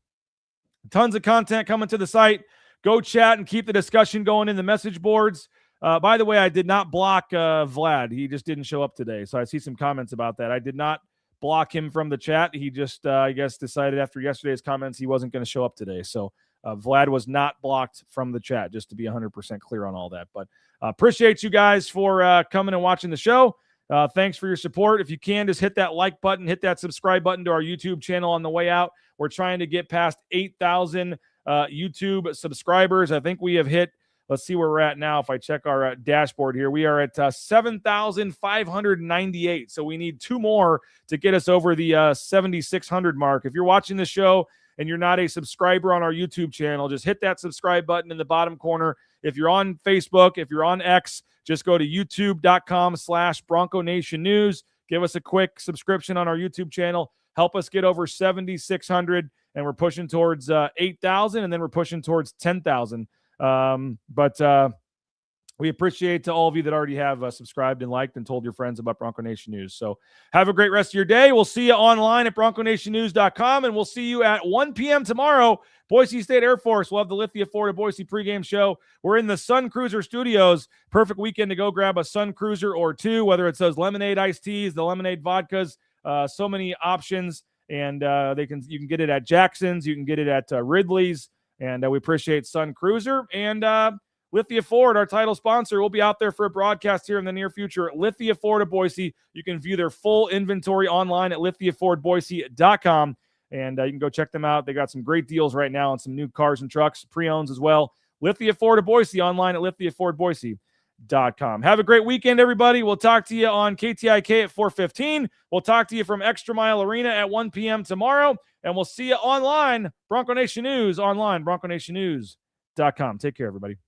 tons of content coming to the site. Go chat and keep the discussion going in the message boards. By the way, I did not block Vlad. He just didn't show up today. So I see some comments about that. I did not block him from the chat. He just, I guess, decided after yesterday's comments he wasn't going to show up today. So Vlad was not blocked from the chat, just to be 100% clear on all that. But appreciate you guys for coming and watching the show. Thanks for your support. If you can, just hit that like button, hit that subscribe button to our YouTube channel on the way out. We're trying to get past 8,000 YouTube subscribers. I think we have hit, let's see where we're at now. If I check our dashboard here, we are at 7,598. So we need 2 more to get us over the 7,600 mark. If you're watching the show and you're not a subscriber on our YouTube channel, just hit that subscribe button in the bottom corner. If you're on Facebook, if you're on X, just go to youtube.com/Bronco Nation News. Give us a quick subscription on our YouTube channel. Help us get over 7,600, and we're pushing towards 8,000, and then we're pushing towards 10,000. But we appreciate all of you that already have subscribed and liked and told your friends about Bronco Nation News. So have a great rest of your day. We'll see you online at BroncoNationNews.com, and we'll see you at 1 p.m. tomorrow. Boise State Air Force. We'll have the Lithia Ford of Boise pregame show. We're in the Sun Cruiser studios. Perfect weekend to go grab a Sun Cruiser or 2, whether it's those lemonade iced teas, the lemonade vodkas, so many options. And you can get it at Jackson's. You can get it at Ridley's. And we appreciate Sun Cruiser and Lithia Ford, our title sponsor. We'll be out there for a broadcast here in the near future. Lithia Ford of Boise. You can view their full inventory online at lithiafordboise.com. And you can go check them out. They got some great deals right now on some new cars and trucks, pre-owns as well. Lithia Ford of Boise online at lithiafordboise.com. Have a great weekend, everybody. We'll talk to you on KTIK at 4:15. We'll talk to you from Extra Mile Arena at 1 p.m. tomorrow. And we'll see you online, Bronco Nation News, online, BroncoNationNews.com. Take care, everybody.